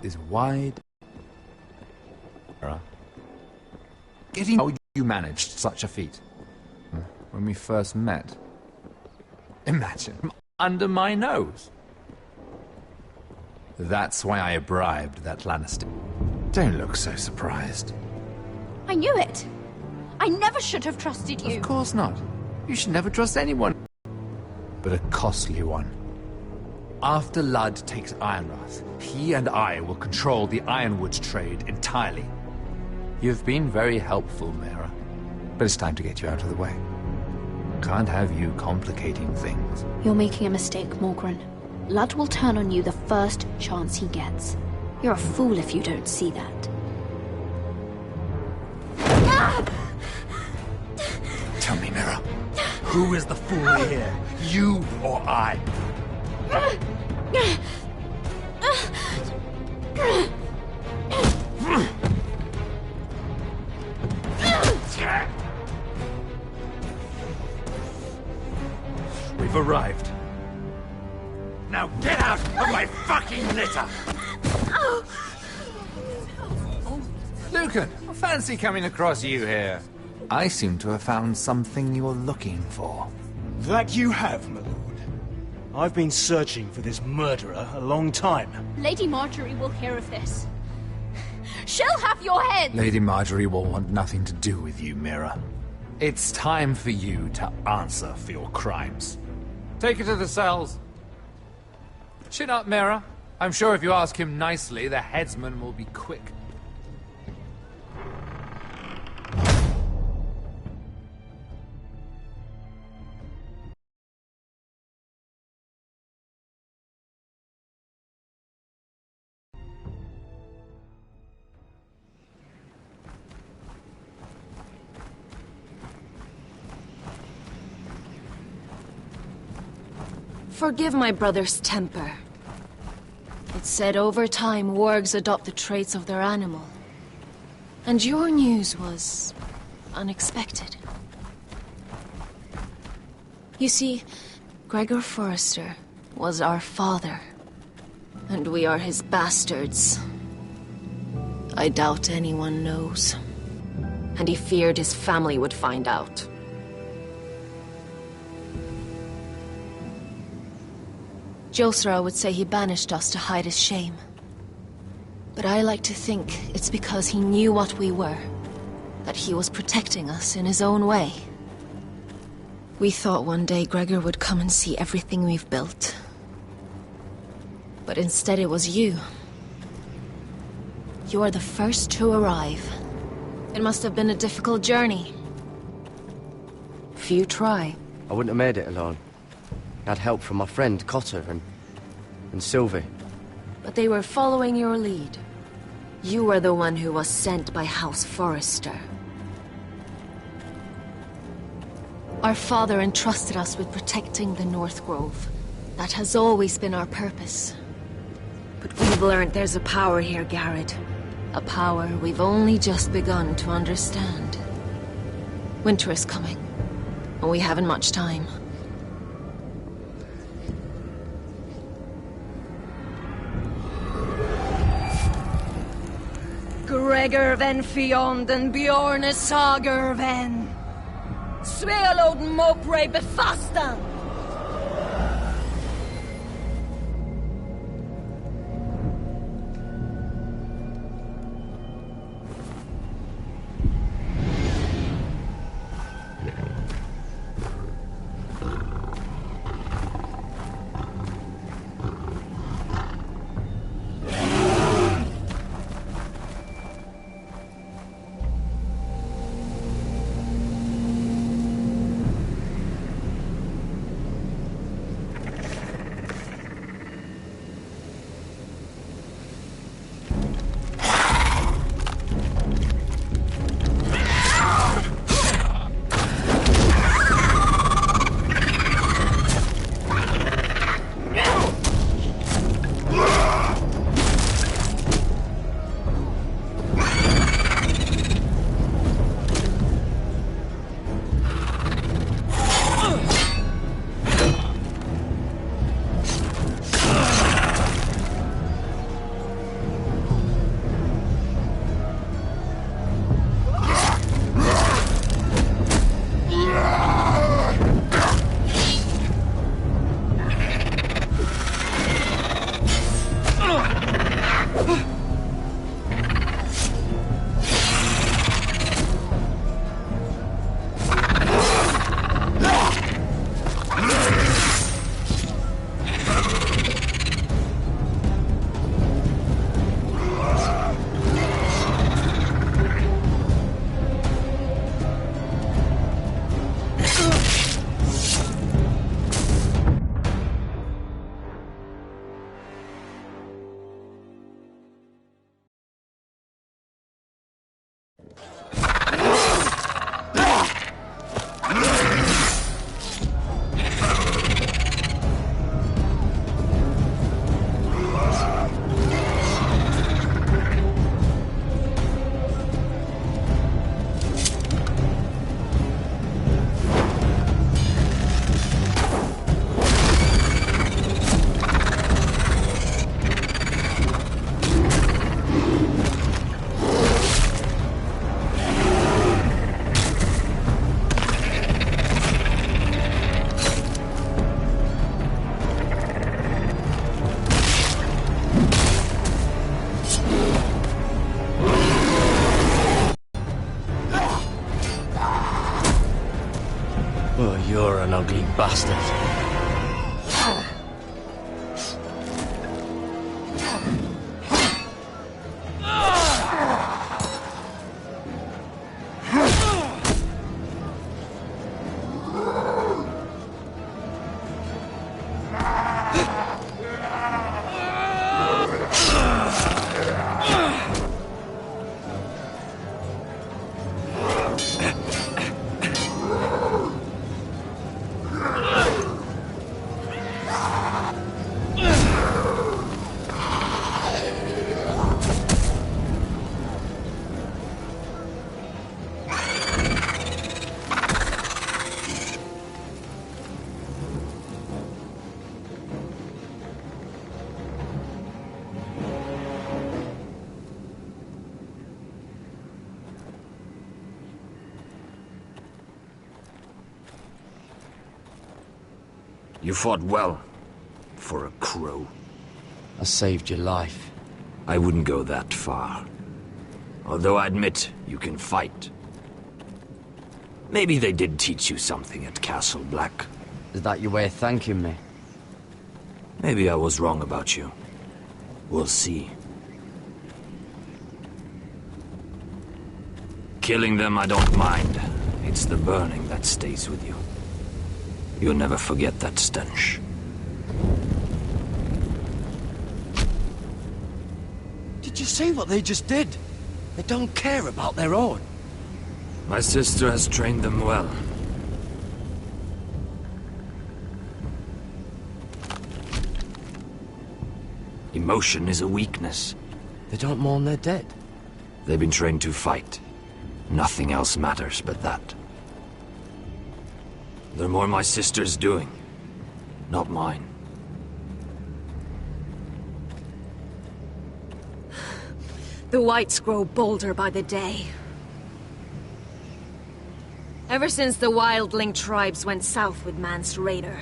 is wide. Getting how you managed such a feat. When we first met. Imagine, under my nose. That's why I bribed that Lannister. Don't look so surprised. I knew it. I never should have trusted you. Of course not. You should never trust anyone. But a costly one. After Ludd takes Ironrath, he and I will control the Ironwood trade entirely. You've been very helpful, Mera. But it's time to get you out of the way. Can't have you complicating things. You're making a mistake, Morgryn. Ludd will turn on you the first chance he gets. You're a fool if you don't see that. Tell me, Mera, who is the fool here? You or I? We've arrived. Now get out of my fucking litter! Lucan, I fancy coming across you here. I seem to have found something you're looking for. That you have, my lord. I've been searching for this murderer a long time. Lady Marjorie will hear of this. She'll have your head! Lady Marjorie will want nothing to do with you, Mera. It's time for you to answer for your crimes. Take her to the cells. Chin up, Mera. I'm sure if you ask him nicely, the headsman will be quick. Forgive my brother's temper. It's said over time wargs adopt the traits of their animal. And your news was unexpected. You see, Gregor Forrester was our father, and we are his bastards. I doubt anyone knows. And he feared his family would find out. Josra would say he banished us to hide his shame. But I like to think it's because he knew what we were, that he was protecting us in his own way. We thought one day Gregor would come and see everything we've built. But instead it was you. You are the first to arrive. It must have been a difficult journey. Few try. I wouldn't have made it alone. I had help from my friend Cotter and Sylvie. But they were following your lead. You were the one who was sent by House Forrester. Our father entrusted us with protecting the North Grove. That has always been our purpose. But we've learned there's a power here, Garrett. A power we've only just begun to understand. Winter is coming, and we haven't much time. Gregor ven Fionn and Bjorn Sager ven. Svealoden Mopre befastan. Oh, you're an ugly bastard. You fought well, for a crow. I saved your life. I wouldn't go that far. Although I admit, you can fight. Maybe they did teach you something at Castle Black. Is that your way of thanking me? Maybe I was wrong about you. We'll see. Killing them I don't mind. It's the burning that stays with you. You'll never forget that stench. Did you see what they just did? They don't care about their own. My sister has trained them well. Emotion is a weakness. They don't mourn their dead. They've been trained to fight. Nothing else matters but that. They're more my sister's doing, not mine. The Whites grow bolder by the day. Ever since the Wildling tribes went south with Mance Rayder.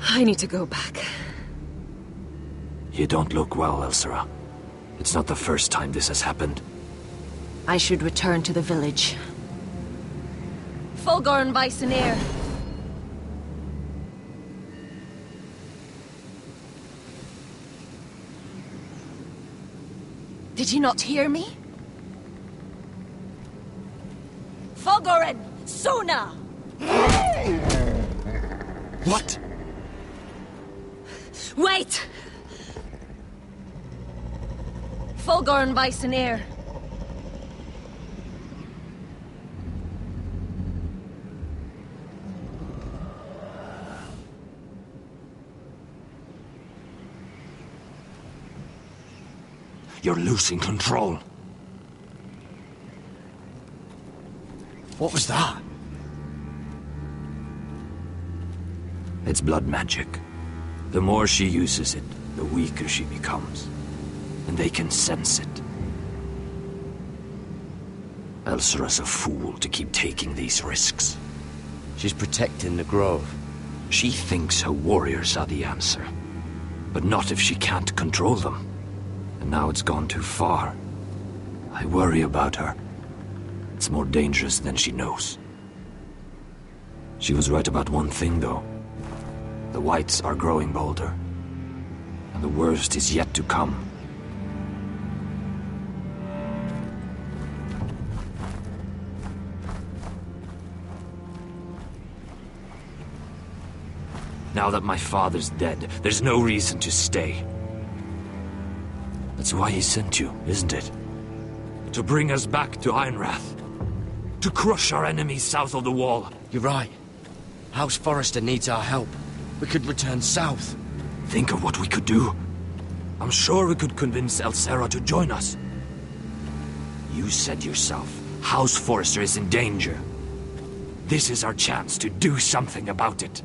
I need to go back. You don't look well, Elsera. It's not the first time this has happened. I should return to the village. Fulgorn Bysonir. Did you not hear me? Fulgorn! Sona! What? Wait! Fulgorn Bysonir. You're losing control. What was that? It's blood magic. The more she uses it, the weaker she becomes. And they can sense it. Elsera's a fool to keep taking these risks. She's protecting the grove. She thinks her warriors are the answer. But not if she can't control them. And now it's gone too far. I worry about her. It's more dangerous than she knows. She was right about one thing, though. The Whites are growing bolder. And the worst is yet to come. Now that my father's dead, there's no reason to stay. That's why he sent you, isn't it? To bring us back to Ironrath. To crush our enemies south of the Wall. You're right. House Forrester needs our help. We could return south. Think of what we could do. I'm sure we could convince Elsera to join us. You said yourself, House Forrester is in danger. This is our chance to do something about it.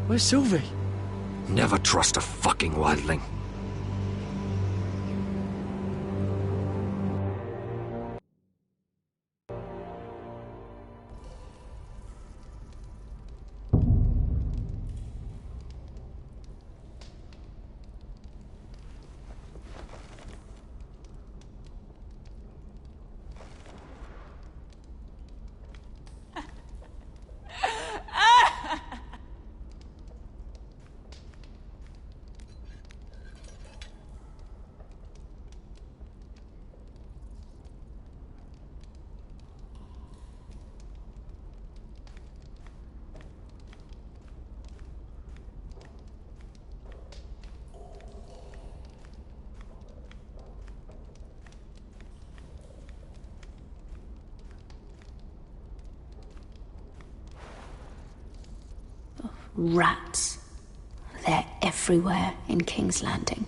Where's Sylvie? Never trust a fucking wildling. Rats. They're everywhere in King's Landing.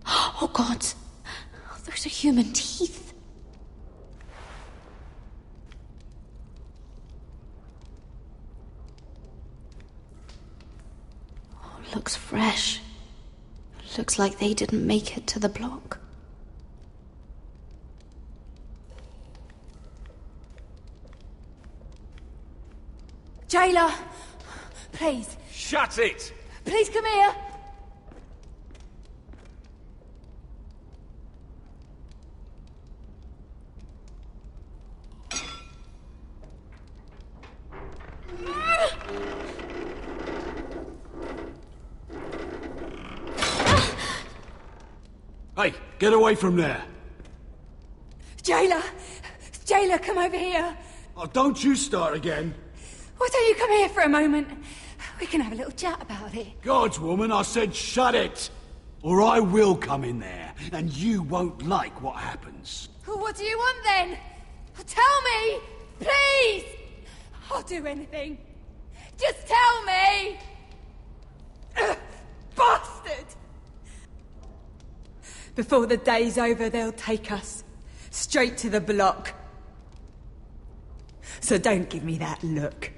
Oh God! Those are human teeth. Oh, looks fresh. Looks like they didn't make it to the block. Jailer! Please. Shut it! Please come here! Hey, get away from there! Jailer! Jailer, come over here! Oh, don't you start again! Why don't you come here for a moment? We can have a little chat about it. Gods, woman, I said shut it! Or I will come in there, and you won't like what happens. What do you want then? Tell me! Please! I'll do anything. Just tell me! Bastard! Before the day's over, they'll take us straight to the block. So don't give me that look.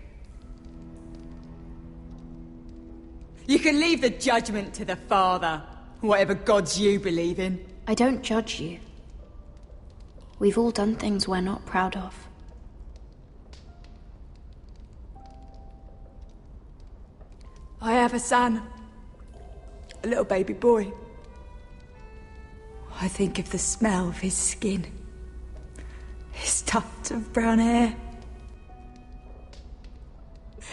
You can leave the judgment to the Father, whatever gods you believe in. I don't judge you. We've all done things we're not proud of. I have a son. A little baby boy. I think of the smell of his skin. His tuft of brown hair.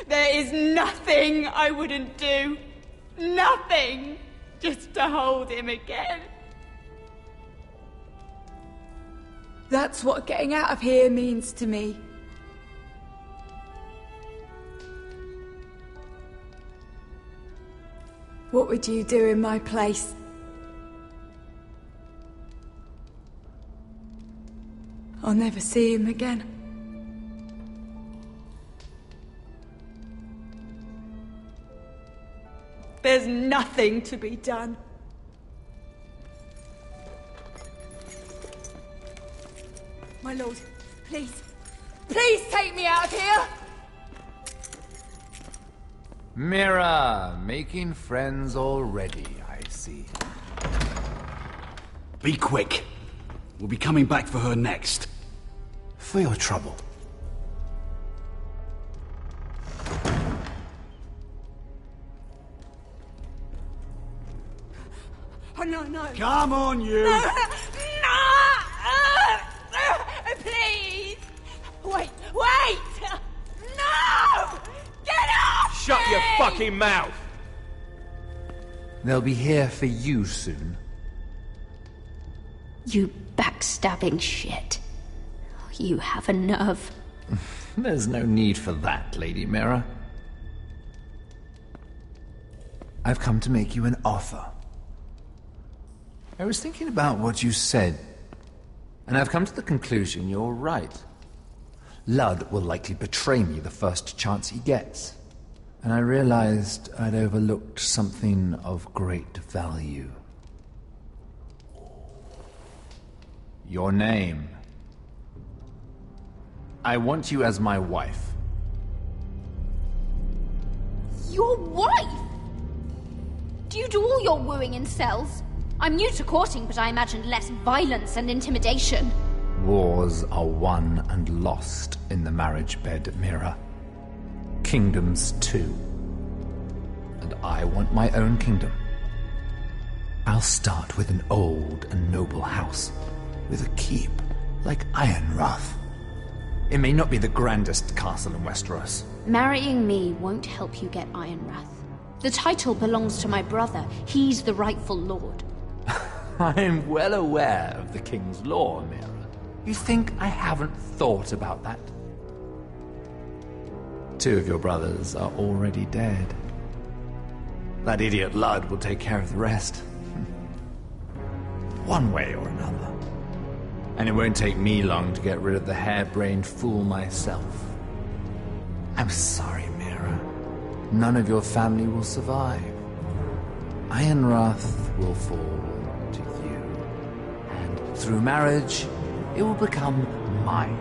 There is nothing I wouldn't do. Nothing. Just to hold him again. That's what getting out of here means to me. What would you do in my place? I'll never see him again. There's nothing to be done. My lord, please. Please take me out of here! Mira, making friends already, I see. Be quick. We'll be coming back for her next. For your trouble. Oh, no. Come on, you! No! Please! Wait! No! Get off! Shut me! your fucking mouth! They'll be here for you soon. You backstabbing shit. You have a nerve. There's no need for that, Lady Mira. I've come to make you an offer. I was thinking about what you said, and I've come to the conclusion you're right. Ludd will likely betray me the first chance he gets, and I realized I'd overlooked something of great value. Your name. I want you as my wife. Your wife? Do you do all your wooing in cells? I'm new to courting, but I imagined less violence and intimidation. Wars are won and lost in the marriage bed, Mira. Kingdoms too. And I want my own kingdom. I'll start with an old and noble house, with a keep, like Ironrath. It may not be the grandest castle in Westeros. Marrying me won't help you get Ironrath. The title belongs to my brother. He's the rightful lord. I'm well aware of the king's law, Mira. You think I haven't thought about that? 2 of your brothers are already dead. That idiot Ludd will take care of the rest. One way or another. And it won't take me long to get rid of the harebrained fool myself. I'm sorry, Mira. None of your family will survive. Ironrath will fall to you. And through marriage, it will become mine.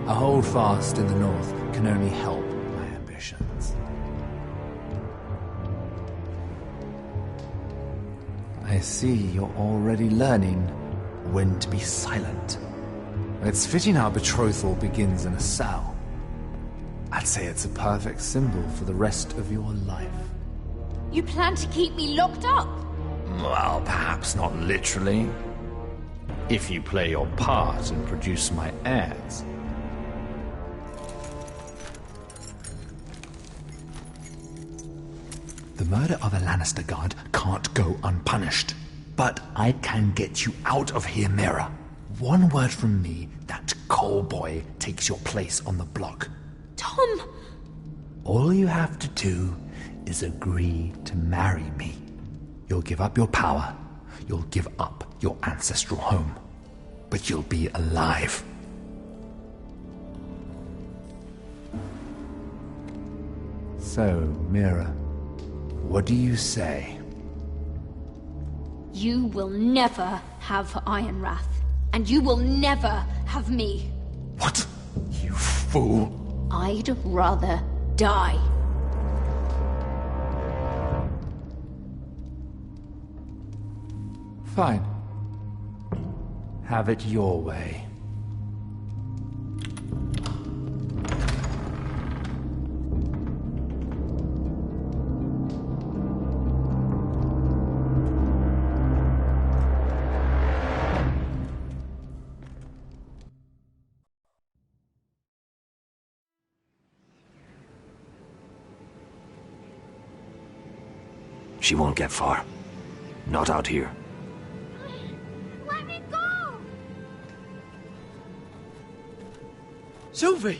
A holdfast in the north can only help my ambitions. I see you're already learning when to be silent. It's fitting our betrothal begins in a cell. I'd say it's a perfect symbol for the rest of your life. You plan to keep me locked up? Well, perhaps not literally. If you play your part and produce my heirs. The murder of a Lannister guard can't go unpunished. But I can get you out of here, Mira. One word from me, that Cole boy takes your place on the block. Tom! All you have to do is agree to marry me. You'll give up your power. You'll give up your ancestral home. But you'll be alive. So, Mira, what do you say? You will never have Ironrath. And you will never have me. What? You fool! I'd rather die. Fine. Have it your way. She won't get far. Not out here. Let me go! Sylvie!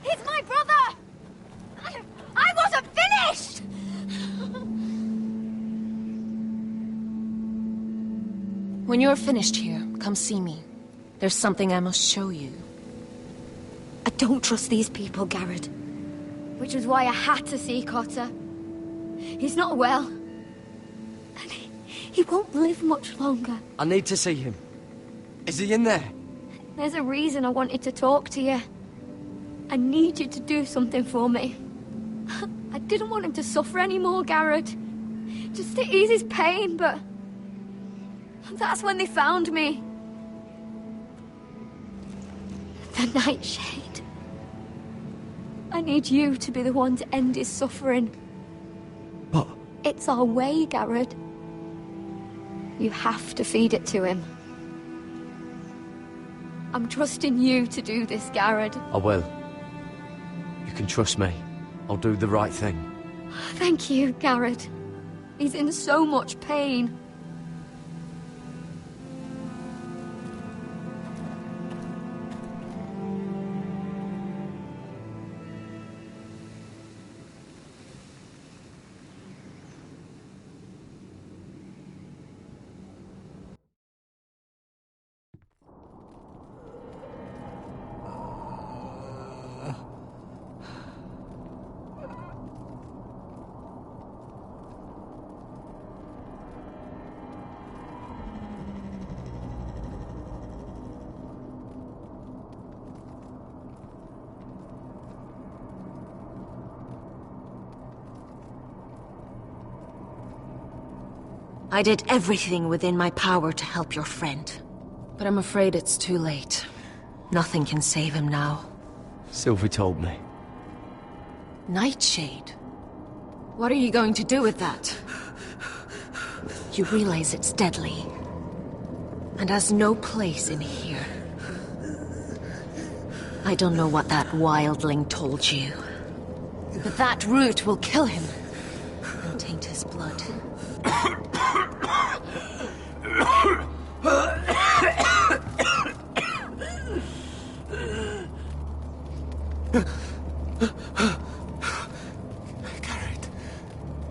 He's my brother! I wasn't finished! When you're finished here, come see me. There's something I must show you. I don't trust these people, Garrett. Which was why I had to see Cotter. He's not well. And he won't live much longer. I need to see him. Is he in there? There's a reason I wanted to talk to you. I need you to do something for me. I didn't want him to suffer anymore, Garrett. Just to ease his pain, but... that's when they found me. The Nightshade. I need you to be the one to end his suffering. But... It's our way, Garrett. You have to feed it to him. I'm trusting you to do this, Garrett. I will. You can trust me. I'll do the right thing. Thank you, Garrett. He's in so much pain. I did everything within my power to help your friend. But I'm afraid it's too late. Nothing can save him now. Sylvie told me. Nightshade? What are you going to do with that? You realize it's deadly. And has no place in here. I don't know what that wildling told you. But that root will kill him. And taint his blood.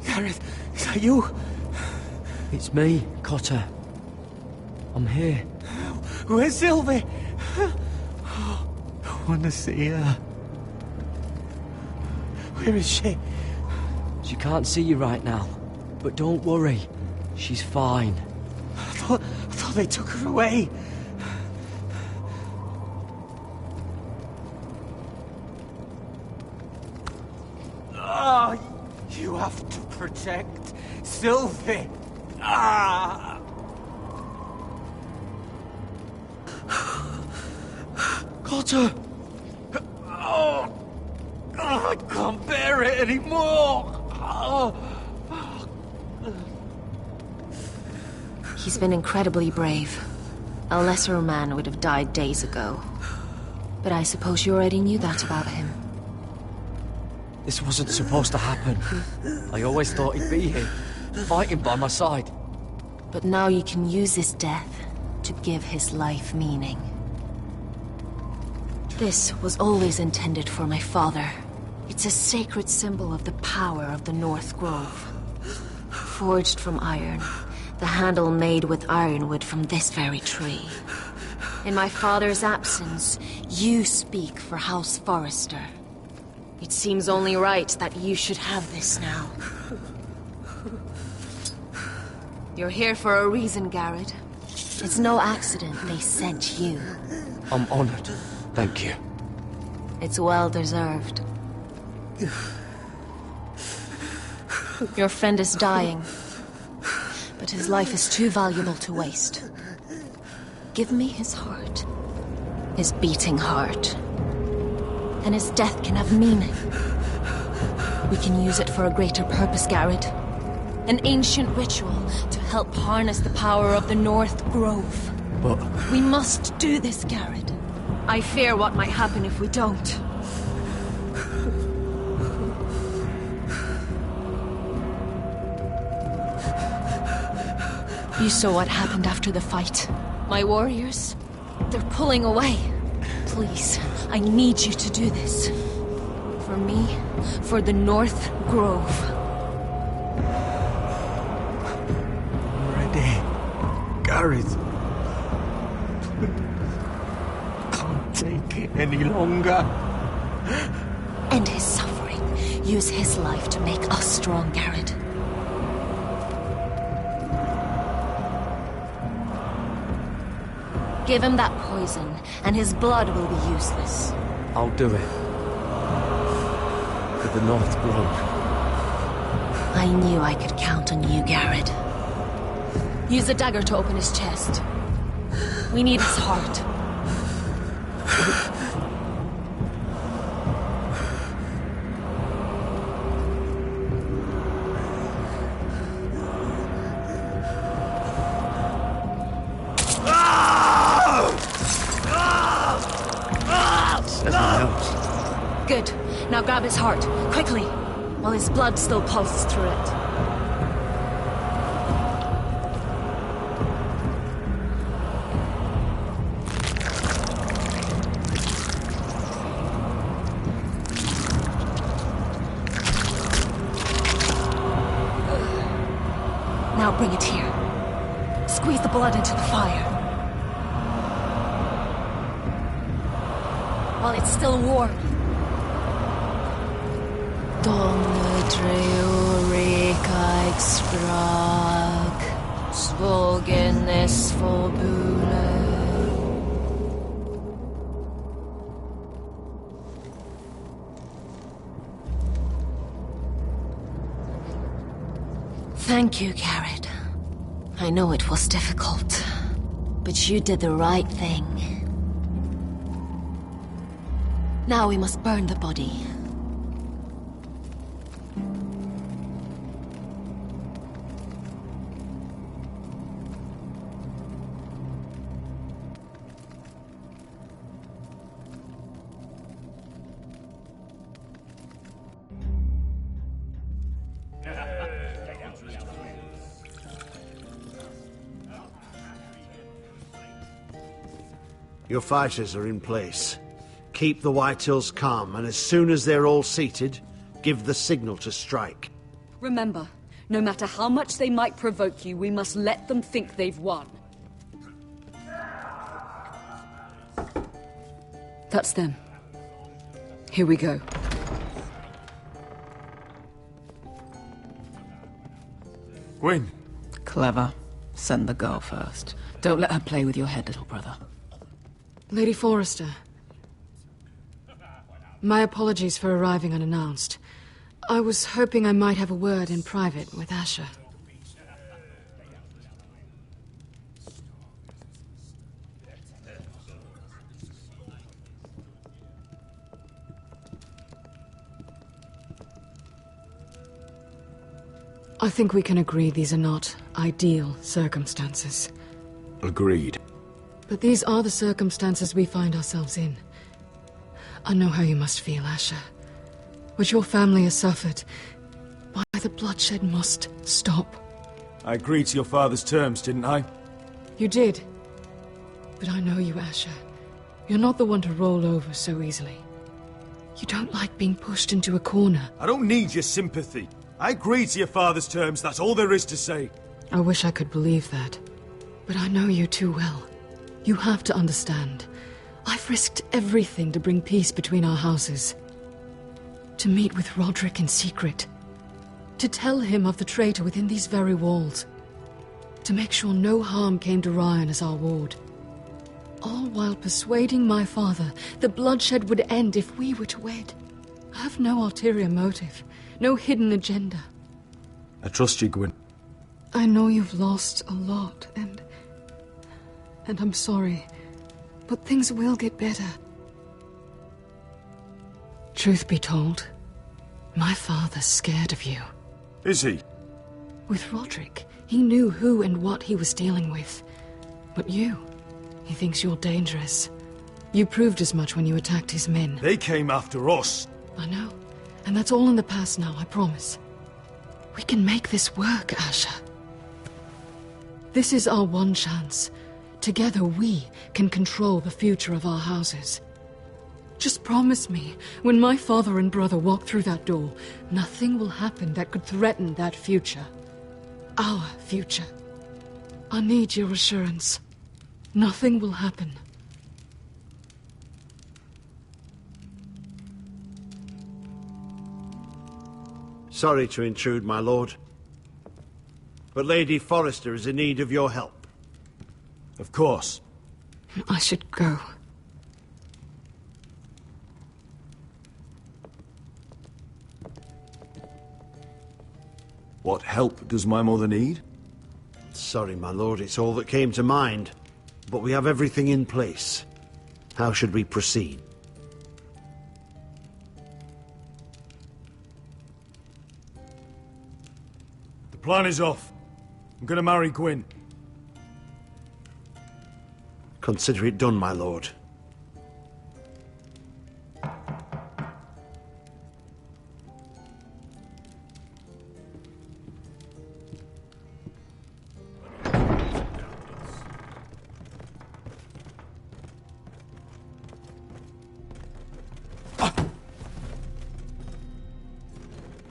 Garrett, is that you? It's me, Cotter. I'm here. Where's Sylvie? I want to see her. Where is she? She can't see you right now. But don't worry. She's fine. I thought they took her away. Oh, you have to protect Sylvie. Ah! Cotter! Oh, I can't bear it anymore. Oh. He's been incredibly brave. A lesser man would have died days ago. But I suppose you already knew that about him. This wasn't supposed to happen. I always thought he'd be here, fighting by my side. But now you can use his death to give his life meaning. This was always intended for my father. It's a sacred symbol of the power of the North Grove. Forged from iron, the handle made with ironwood from this very tree. In my father's absence, you speak for House Forrester. It seems only right that you should have this now. You're here for a reason, Garrett. It's no accident they sent you. I'm honored. Thank you. It's well deserved. Your friend is dying, but his life is too valuable to waste. Give me his heart. His beating heart. Then his death can have meaning. We can use it for a greater purpose, Garrett. An ancient ritual to help harness the power of the North Grove. But... we must do this, Garrett. I fear what might happen if we don't. You saw what happened after the fight. My warriors, they're pulling away. Please, I need you to do this. For me, for the North Grove. I'm ready. Garrett. Can't take it any longer. End his suffering. Use his life to make us strong, Garrett. Give him that poison, and his blood will be useless. I'll do it. with the North Grove. I knew I could count on you, Garrett. Use the dagger to open his chest. We need his heart. Good. Now grab his heart, quickly, while his blood still pulses through it. Now bring it here. Squeeze the blood into the fire. While it's still warm. Donne dreurikaig sprag, svogenes forbule. Thank you, Garrett. I know it was difficult, but you did the right thing. Now we must burn the body. Your fighters are in place. Keep the Whitehills calm, and as soon as they're all seated, give the signal to strike. Remember, no matter how much they might provoke you, we must let them think they've won. That's them. Here we go. Gwyn. Clever. Send the girl first. Don't let her play with your head, little brother. Lady Forrester. My apologies for arriving unannounced. I was hoping I might have a word in private with Asher. I think we can agree these are not ideal circumstances. Agreed. But these are the circumstances we find ourselves in. I know how you must feel, Asher. What your family has suffered, why the bloodshed must stop. I agreed to your father's terms, didn't I? You did. But I know you, Asher. You're not the one to roll over so easily. You don't like being pushed into a corner. I don't need your sympathy. I agreed to your father's terms, that's all there is to say. I wish I could believe that. But I know you too well. You have to understand. I've risked everything to bring peace between our houses. To meet with Roderick in secret. To tell him of the traitor within these very walls. To make sure no harm came to Ryan as our ward. All while persuading my father the bloodshed would end if we were to wed. I have no ulterior motive. No hidden agenda. I trust you, Gwyn. I know you've lost a lot, and I'm sorry, but things will get better. Truth be told, my father's scared of you. Is he? With Roderick, he knew who and what he was dealing with. But you, he thinks you're dangerous. You proved as much when you attacked his men. They came after us. I know, and that's all in the past now, I promise. We can make this work, Asher. This is our one chance. Together we can control the future of our houses. Just promise me, when my father and brother walk through that door, nothing will happen that could threaten that future. Our future. I need your assurance. Nothing will happen. Sorry to intrude, my lord. But Lady Forrester is in need of your help. Of course. I should go. What help does my mother need? Sorry, my lord, it's all that came to mind. But we have everything in place. How should we proceed? The plan is off. I'm gonna marry Gwyn. Consider it done, my lord.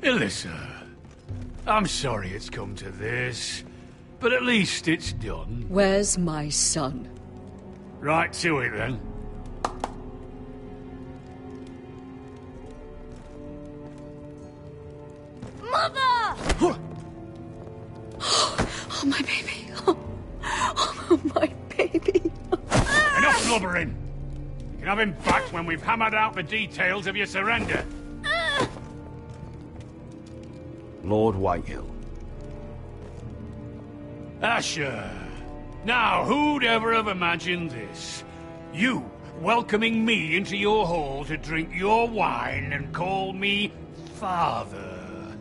Ilissa, I'm sorry it's come to this, but at least it's done. Where's my son? Right to it, then. Mother! Oh, my baby. Oh, my baby. Enough blubbering! You can have him back when we've hammered out the details of your surrender. Lord Whitehill. Asher. Now, who'd ever have imagined this? You welcoming me into your hall to drink your wine and call me father.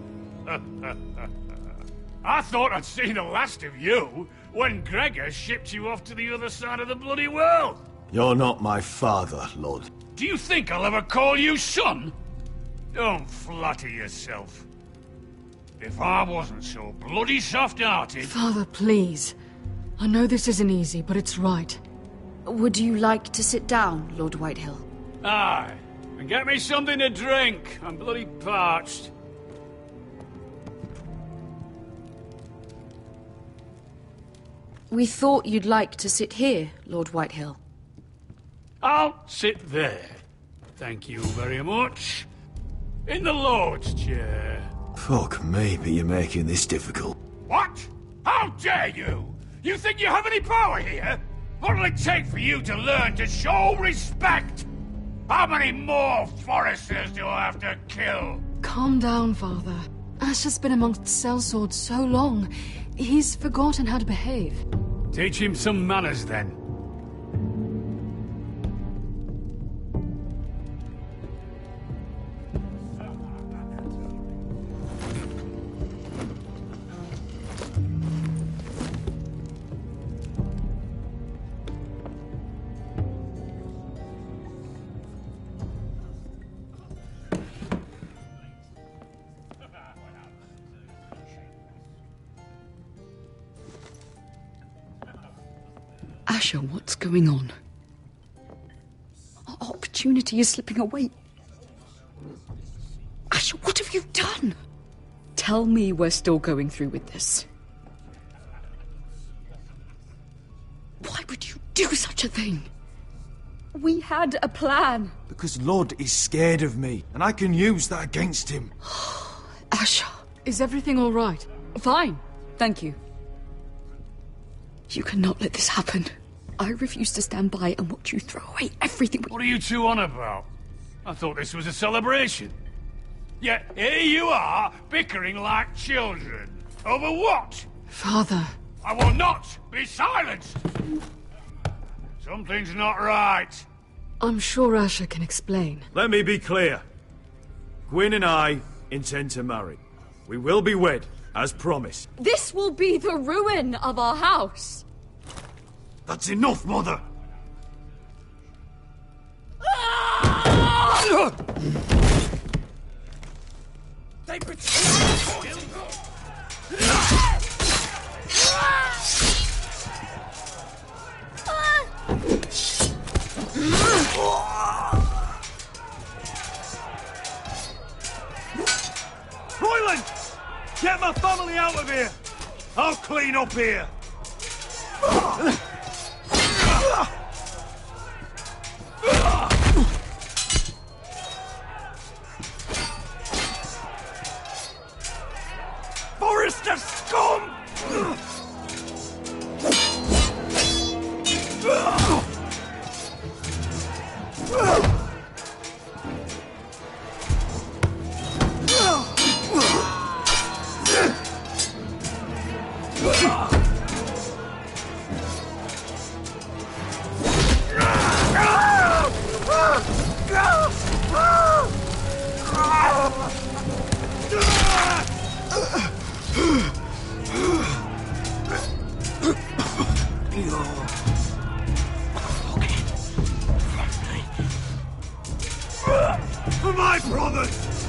I thought I'd seen the last of you when Gregor shipped you off to the other side of the bloody world. You're not my father, Lord. Do you think I'll ever call you son? Don't flatter yourself. If I wasn't so bloody soft-hearted... Father, please. I know this isn't easy, but it's right. Would you like to sit down, Lord Whitehill? Aye. And get me something to drink. I'm bloody parched. We thought you'd like to sit here, Lord Whitehill. I'll sit there. Thank you very much. In the Lord's chair. Fuck me, but you're making this difficult. What? How dare you? You think you have any power here? What'll it take for you to learn to show respect? How many more Foresters do I have to kill? Calm down, Father. Asher's been amongst sellswords so long, he's forgotten how to behave. Teach him some manners, then. Asher, what's going on? Our opportunity is slipping away. Asher, what have you done? Tell me we're still going through with this. Why would you do such a thing? We had a plan. Because Lord is scared of me, and I can use that against him. Asher. Is everything all right? Fine, thank you. You cannot let this happen. I refuse to stand by and watch you throw away everything we... What are you two on about? I thought this was a celebration. Yet here you are, bickering like children. Over what? Father. I will not be silenced! Something's not right. I'm sure Asher can explain. Let me be clear. Gwyn and I intend to marry. We will be wed, as promised. This will be the ruin of our house. That's enough, Mother! They betrayed Royland! Get my family out of here! I'll clean up here! Forrester scum! promise!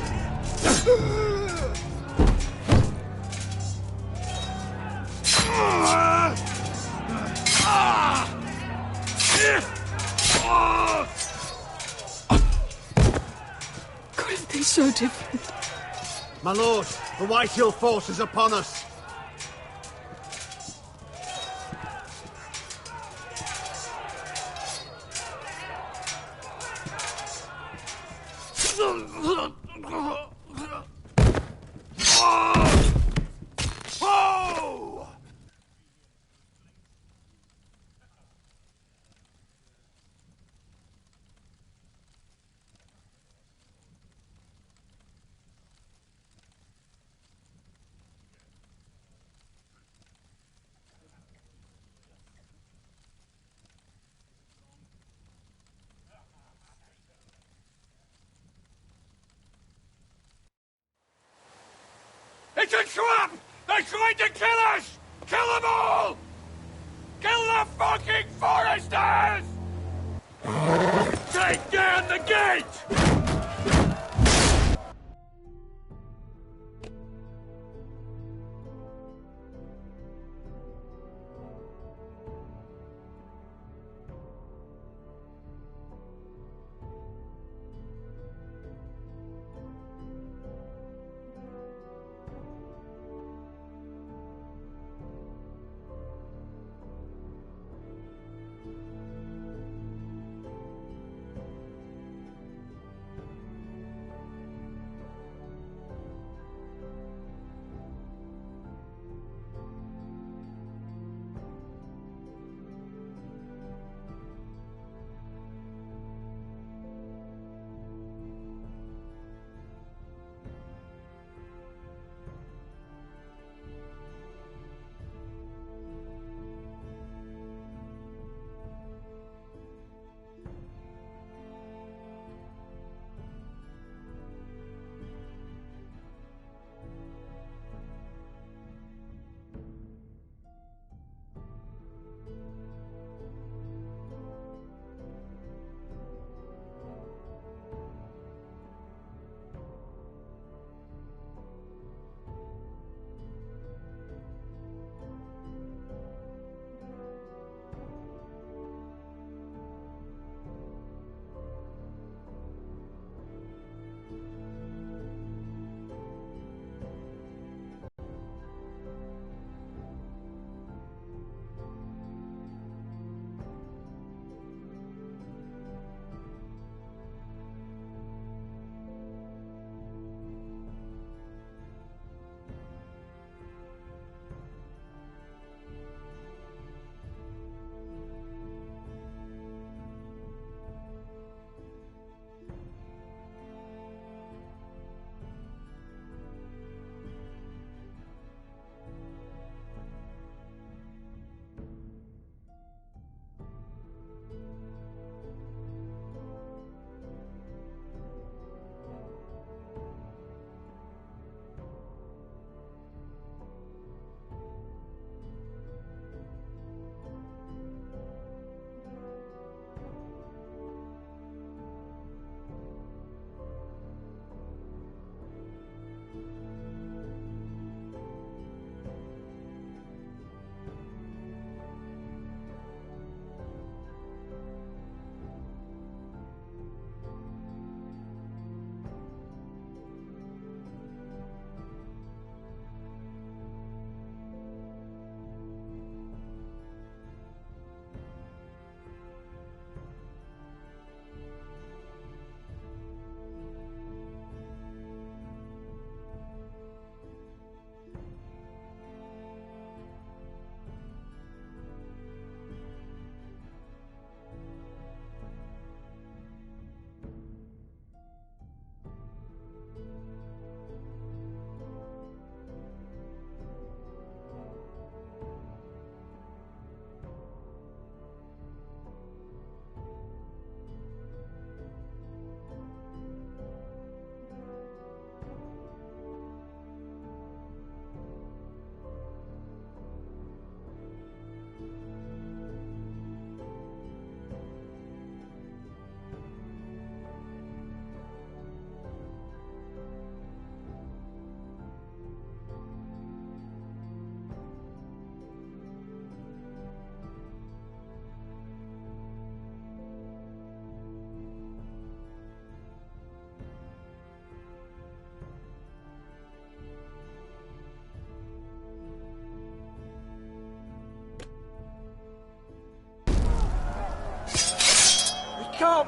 Could have been so different. My lord, the Whitehill force is upon us. Oh! It's a trap! They're trying to kill us! Kill them all! Kill the fucking foresters! Take down the gate!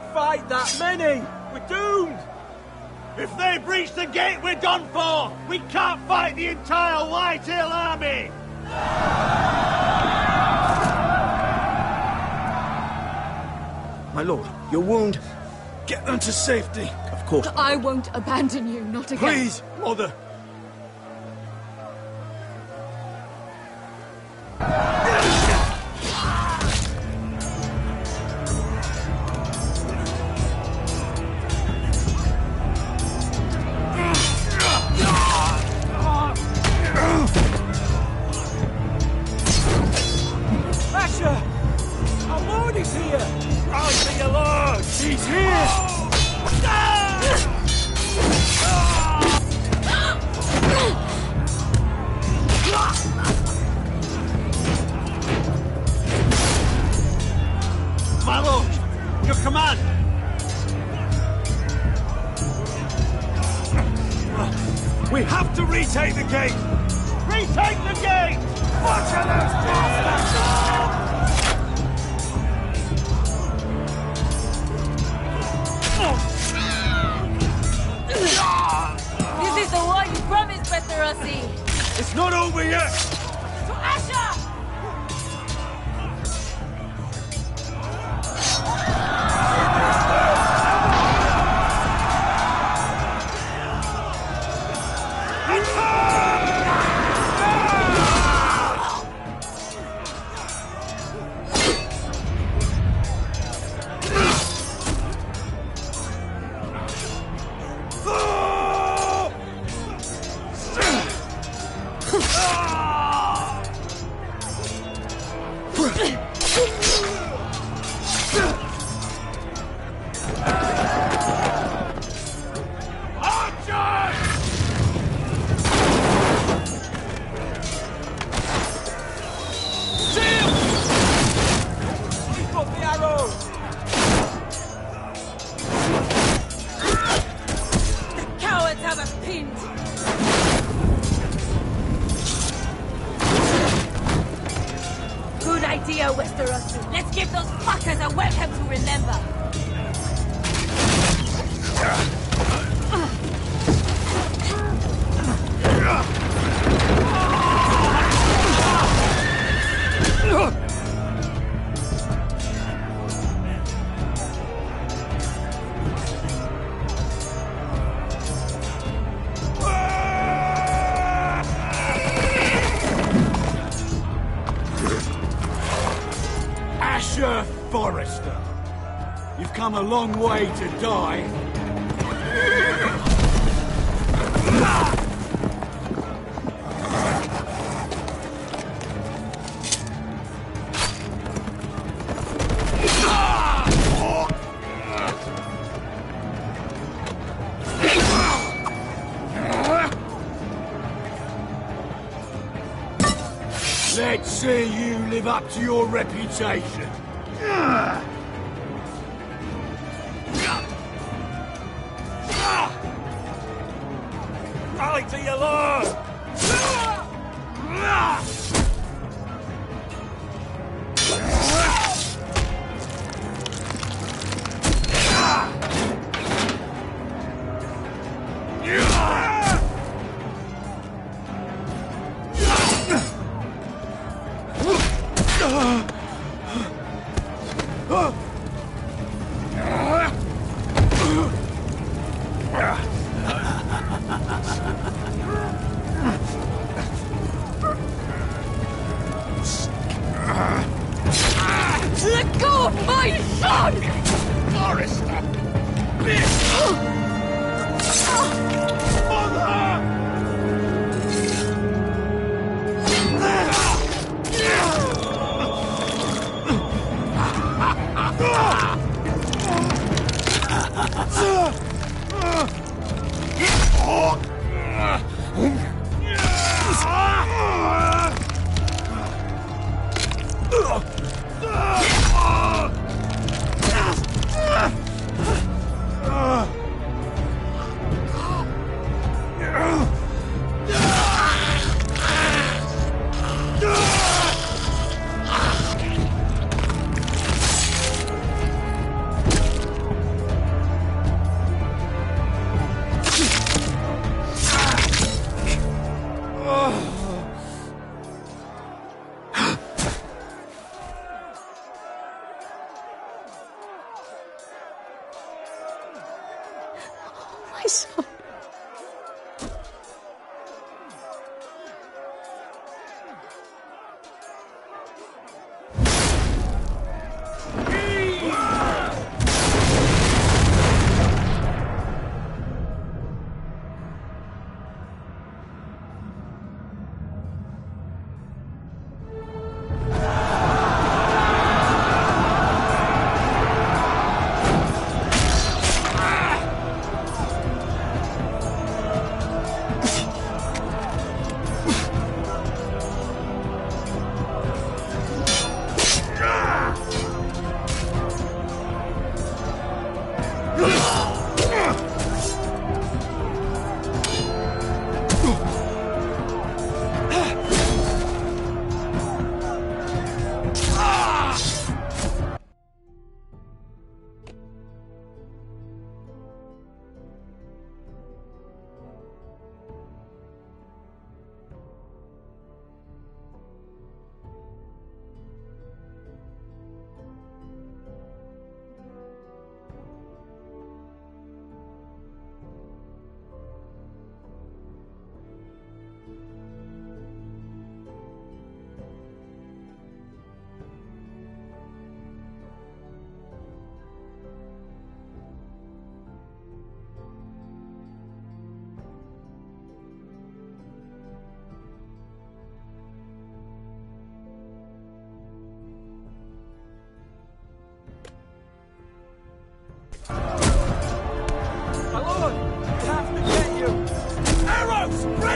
can't fight that many! We're doomed! If they breach the gate, we're done for! We can't fight the entire Whitehill army! My lord, your wound. Get them to safety. Of course. I won't abandon you, not again. Please, mother. Asher! Our lord is here! Right to your lord! He's here! My lord, your command! We have to retake the gate! Retake the gate! Watch out, those bastards! This is the war you promised, Westerosi! It's not over yet! To Asher! Westerosi. Let's give those fuckers a welcome to remember. Asher Forrester, you've come a long way to die. Let's see you live up to your reputation. Rally to your lord! Let go of my son! Forrester! Bitch! Mother!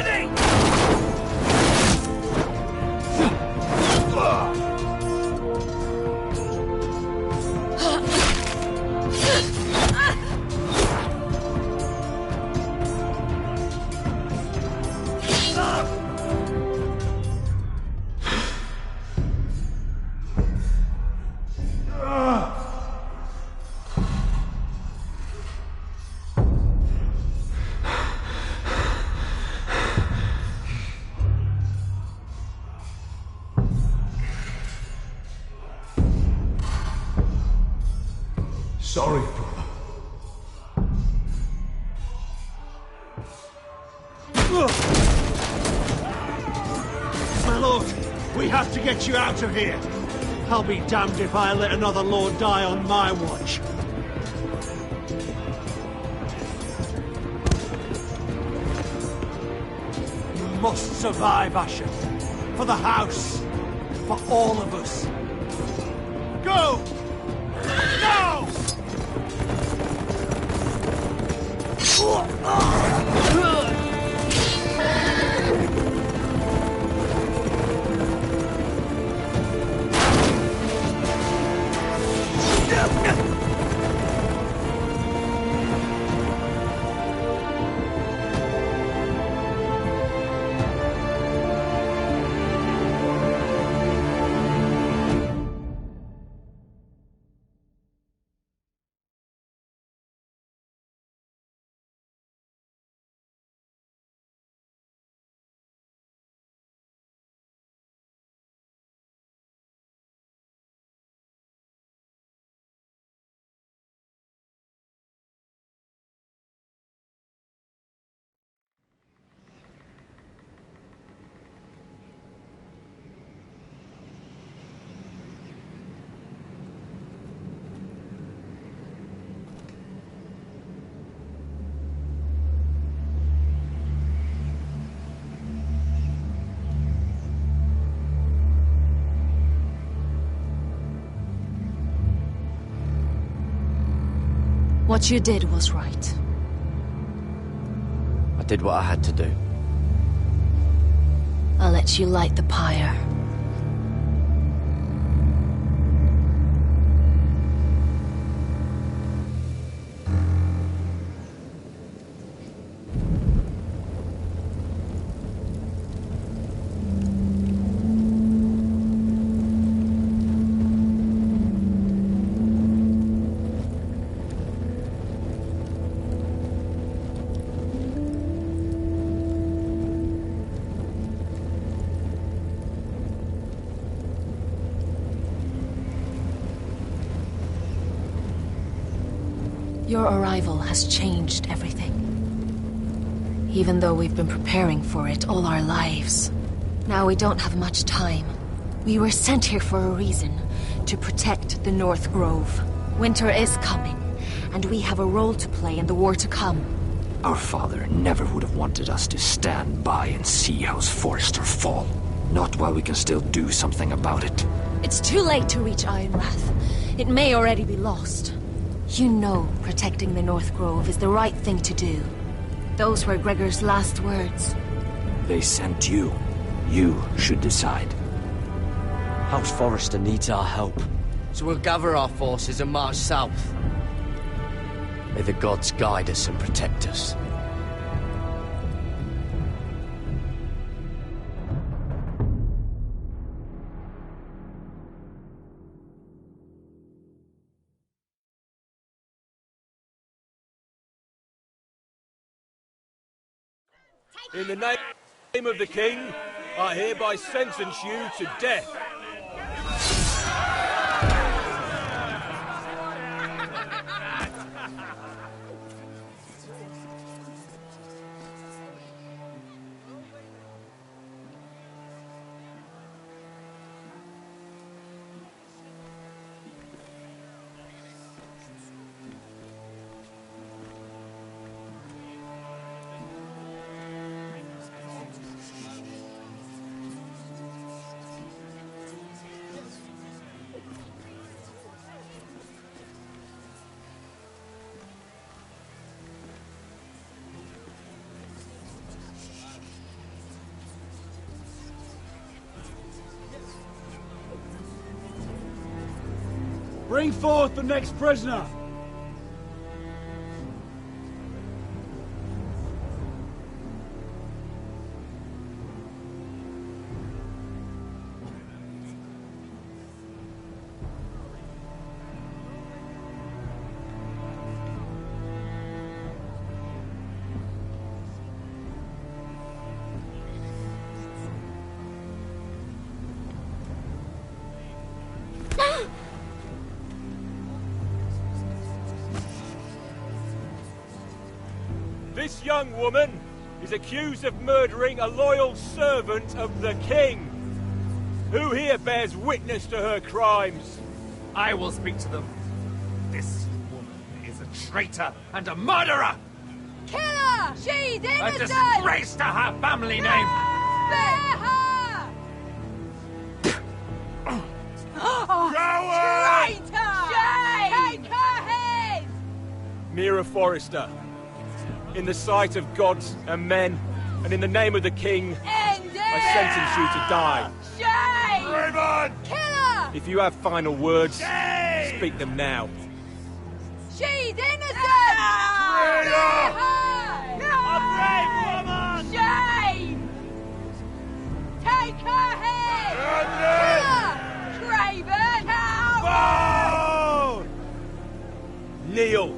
ready! Sorry, brother. My lord, we have to get you out of here. I'll be damned if I let another lord die on my watch. You must survive, Asher. For the house. For all of us. Go! Now! What you did was right. I did what I had to do. I'll let you light the pyre. Your arrival has changed everything. Even though we've been preparing for it all our lives. Now we don't have much time. We were sent here for a reason. To protect the North Grove. Winter is coming, and we have a role to play in the war to come. Our father never would have wanted us to stand by and see House Forrester fall. Not while we can still do something about it. It's too late to reach Ironrath. It may already be lost. You know protecting the North Grove is the right thing to do. Those were Gregor's last words. They sent you. You should decide. House Forrester needs our help. So we'll gather our forces and march south. May the gods guide us and protect us. In the name of the king, I hereby sentence you to death. Bring forth the next prisoner! This young woman is accused of murdering a loyal servant of the king. Who here bears witness to her crimes? I will speak to them. This woman is a traitor and a murderer! Kill her! She's A innocent! disgrace to her family name! Spare her! Traitor! Shame! Take her head! Mira Forrester, in the sight of gods and men, and in the name of the king, End it! I sentence you to die. Shame! Raven! Kill her! If you have final words, Shame! speak them now. She's innocent! Spare her! A brave woman! Shame! Take her head! Kill her! Craven! Coward! Kneel.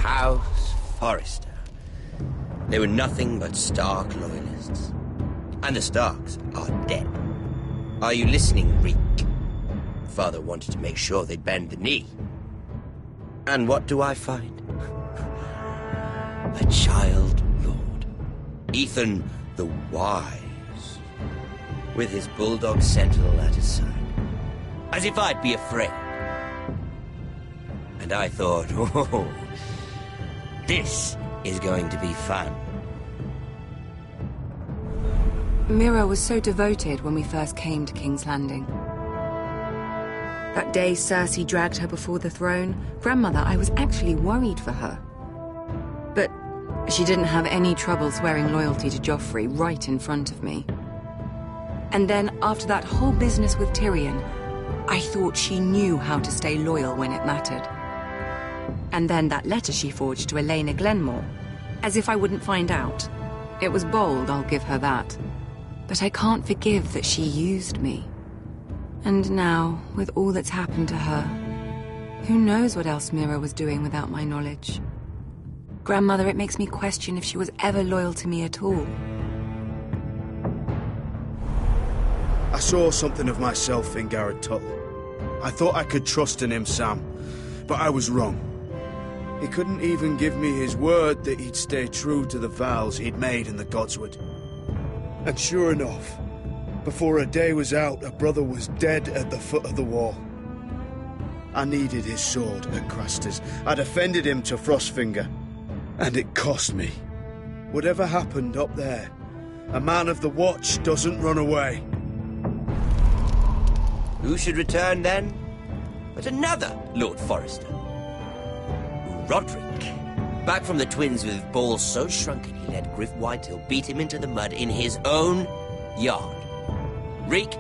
House Forrester. They were nothing but Stark loyalists. And the Starks are dead. Are you listening, Reek? Father wanted to make sure they'd bend the knee. And what do I find? A child lord. Ethan the Wise. With his bulldog sentinel at his side. As if I'd be afraid. And I thought, oh, this is going to be fun. Mira was so devoted when we first came to King's Landing. That day Cersei dragged her before the throne, Grandmother, I was actually worried for her. But she didn't have any trouble swearing loyalty to Joffrey right in front of me. And then, after that whole business with Tyrion, I thought she knew how to stay loyal when it mattered. And then that letter she forged to Elena Glenmore, as if I wouldn't find out. It was bold, I'll give her that. But I can't forgive that she used me. And now, with all that's happened to her, who knows what else Mira was doing without my knowledge? Grandmother, it makes me question if she was ever loyal to me at all. I saw something of myself in Garrett Tuttle. I thought I could trust in him, Sam, but I was wrong. He couldn't even give me his word that he'd stay true to the vows he'd made in the Godswood. And sure enough, before a day was out, a brother was dead at the foot of the wall. I needed his sword at Craster's. I'd offended him to Frostfinger, and it cost me. Whatever happened up there, a man of the Watch doesn't run away. Who should return then? But another Lord Forrester. Roderick. Back from the Twins with balls so shrunken he let Griff Whitehill beat him into the mud in his own yard. Reek,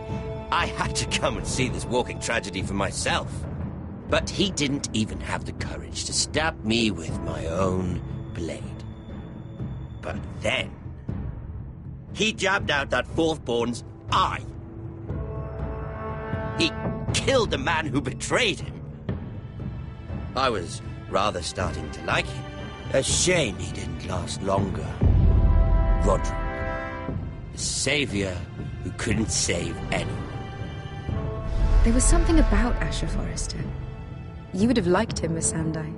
I had to come and see this walking tragedy for myself. But he didn't even have the courage to stab me with my own blade. But then, he jabbed out that fourthborn's eye. He killed the man who betrayed him. I was rather starting to like him. A shame he didn't last longer. Roderick, the savior who couldn't save anyone. There was something about Asher Forrester. You would have liked him, Miss Sandai.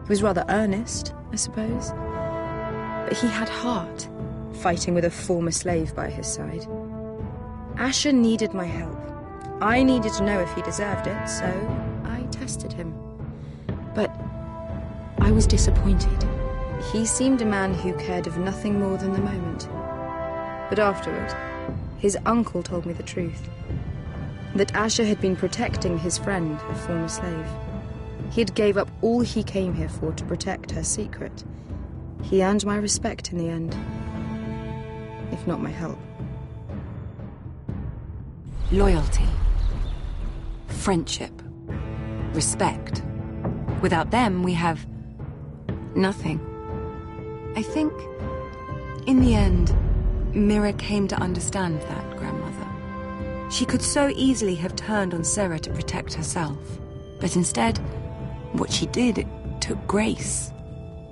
He was rather earnest, I suppose. But he had heart, fighting with a former slave by his side. Asher needed my help. I needed to know if he deserved it, so I tested him. But I was disappointed. He seemed a man who cared of nothing more than the moment. But afterward, his uncle told me the truth. That Asher had been protecting his friend, a former slave. He had gave up all he came here for to protect her secret. He earned my respect in the end, if not my help. Loyalty. Friendship. Respect. Without them, we have nothing. I think, in the end, Mira came to understand that, Grandmother. She could so easily have turned on Sera to protect herself. But instead, what she did, it took grace.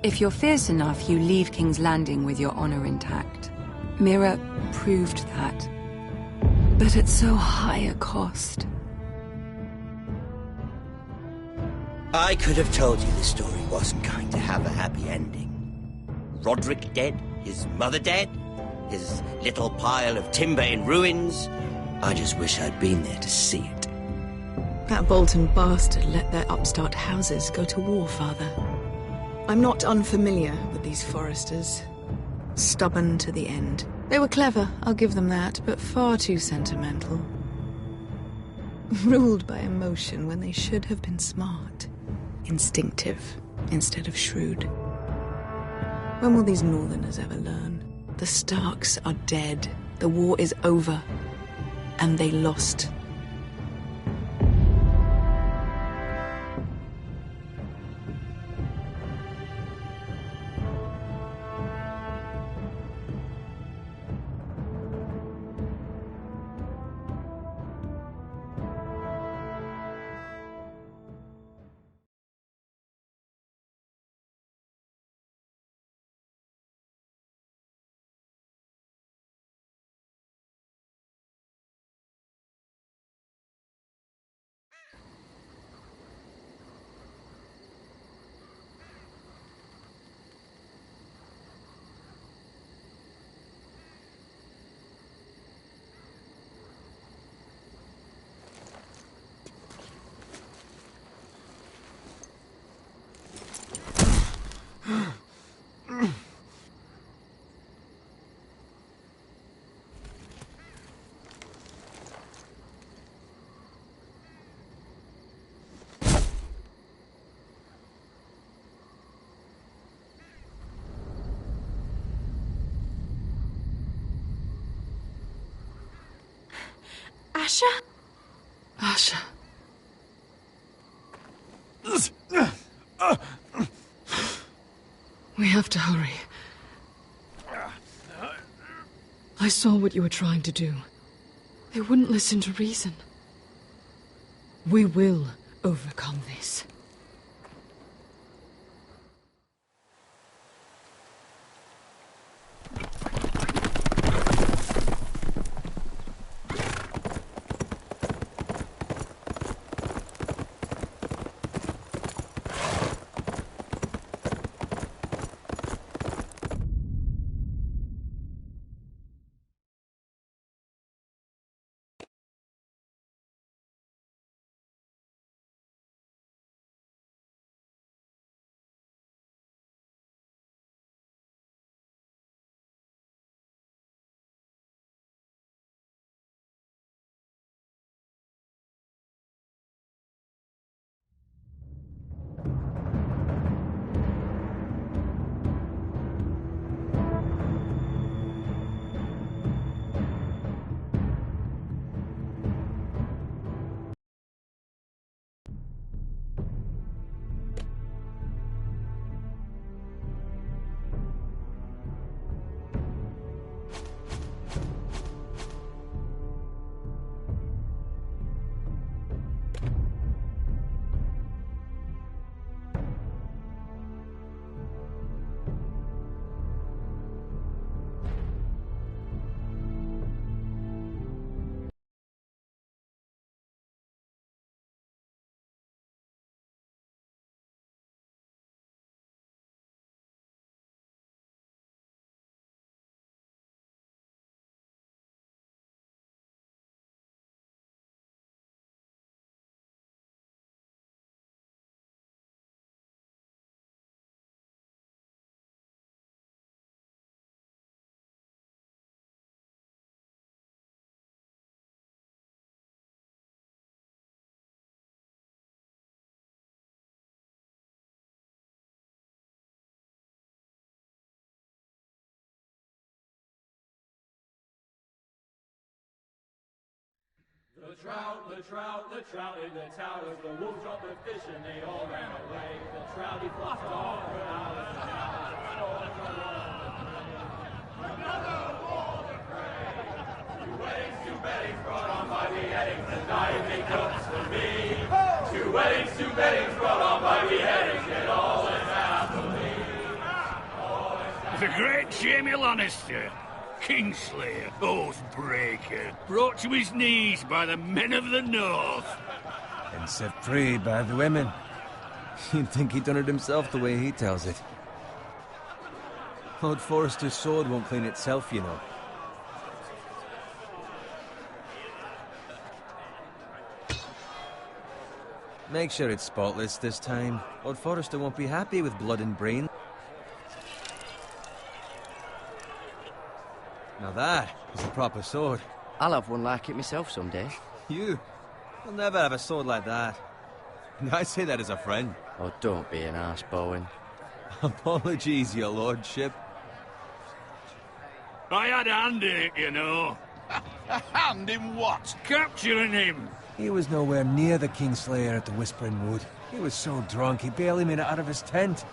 If you're fierce enough, you leave King's Landing with your honor intact. Mira proved that. But at so high a cost. I could have told you this story wasn't going to have a happy ending. Roderick dead, his mother dead, his little pile of timber in ruins. I just wish I'd been there to see it. That Bolton bastard let their upstart houses go to war, Father. I'm not unfamiliar with these Forresters. Stubborn to the end. They were clever, I'll give them that, but far too sentimental. Ruled by emotion when they should have been smart. Instinctive instead of shrewd. When will these Northerners ever learn? The Starks are dead. The war is over. And they lost. Asher? Asher. We have to hurry. I saw what you were trying to do. They wouldn't listen to reason. We will overcome this. The trout in the towers, the wolves dropped the fish and they all ran away. The trout, he flopped off for hours and hours. Another war to pray. Two weddings brought on by beheadings, and diving cups for me. Two weddings brought on by beheadings, yet all is happily. The great Jaime Lannister, Kingslayer, Oathbreaker, brought to his knees by the men of the North. And set free by the women. You'd think he'd done it himself the way he tells it. Lord Forrester's sword won't clean itself, you know. Make sure it's spotless this time. Lord Forrester won't be happy with blood and brain. Now that is a proper sword. I'll have one like it myself someday. You? You'll never have a sword like that. I say that as a friend. Oh, don't be an arse, Bowen. Apologies, your lordship. I had a hand in it, you know. A hand in what? Capturing him. He was nowhere near the Kingslayer at the Whispering Wood. He was so drunk he barely made it out of his tent.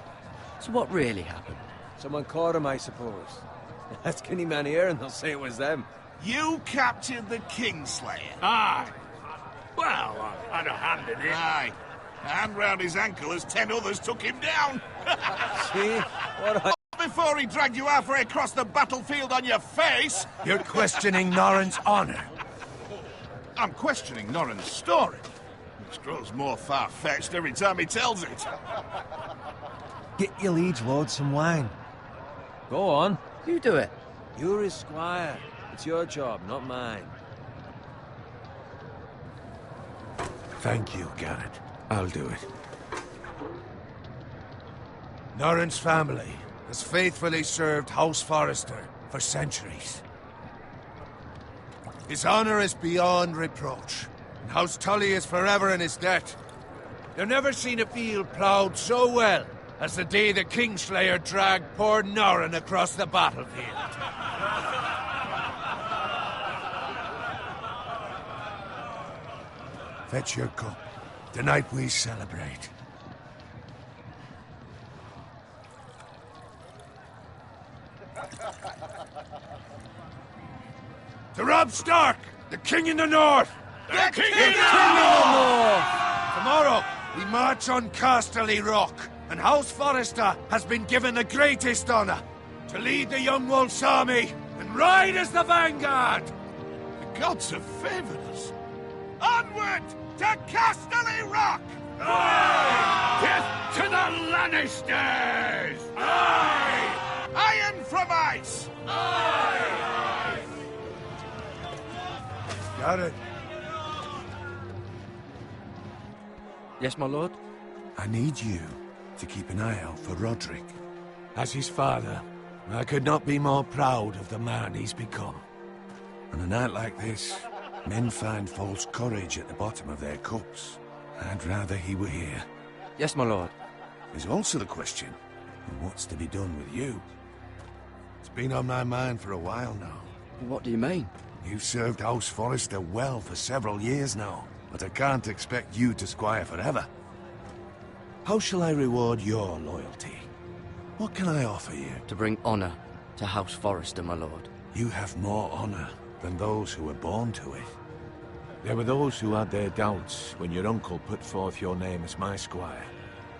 So what really happened? Someone caught him, I suppose. Ask any man here and they'll say it was them. You captured the Kingslayer? Aye. Well, I had a hand in it. Aye. A hand round his ankle as 10 others took him down. See? What I... Before he dragged you halfway across the battlefield on your face! You're questioning Norrin's honor. I'm questioning Norrin's story, which grows more far-fetched every time he tells it. Get your liege lord some wine. Go on. You do it. You're his squire. It's your job, not mine. Thank you, Garrett. I'll do it. Norrin's family has faithfully served House Forrester for centuries. His honor is beyond reproach, and House Tully is forever in his debt. You've never seen a field ploughed so well as the day the Kingslayer dragged poor Norrin across the battlefield. Fetch your cup. Tonight we celebrate. To Robb Stark, the King in the North! The King in the North! Tomorrow, we march on Casterly Rock, and House Forrester has been given the greatest honor to lead the Young Wolf's army and ride as the vanguard! The gods have favored us. Onward to Casterly Rock! Aye! Death to the Lannisters! Aye! Iron from ice! Aye! Got it. Yes, my lord? I need you to keep an eye out for Roderick. As his father, I could not be more proud of the man he's become. On a night like this, men find false courage at the bottom of their cups. I'd rather he were here. Yes, my lord. There's also the question of what's to be done with you. It's been on my mind for a while now. What do you mean? You've served House Forrester well for several years now, but I can't expect you to squire forever. How shall I reward your loyalty? What can I offer you? To bring honor to House Forrester, my lord. You have more honor than those who were born to it. There were those who had their doubts when your uncle put forth your name as my squire,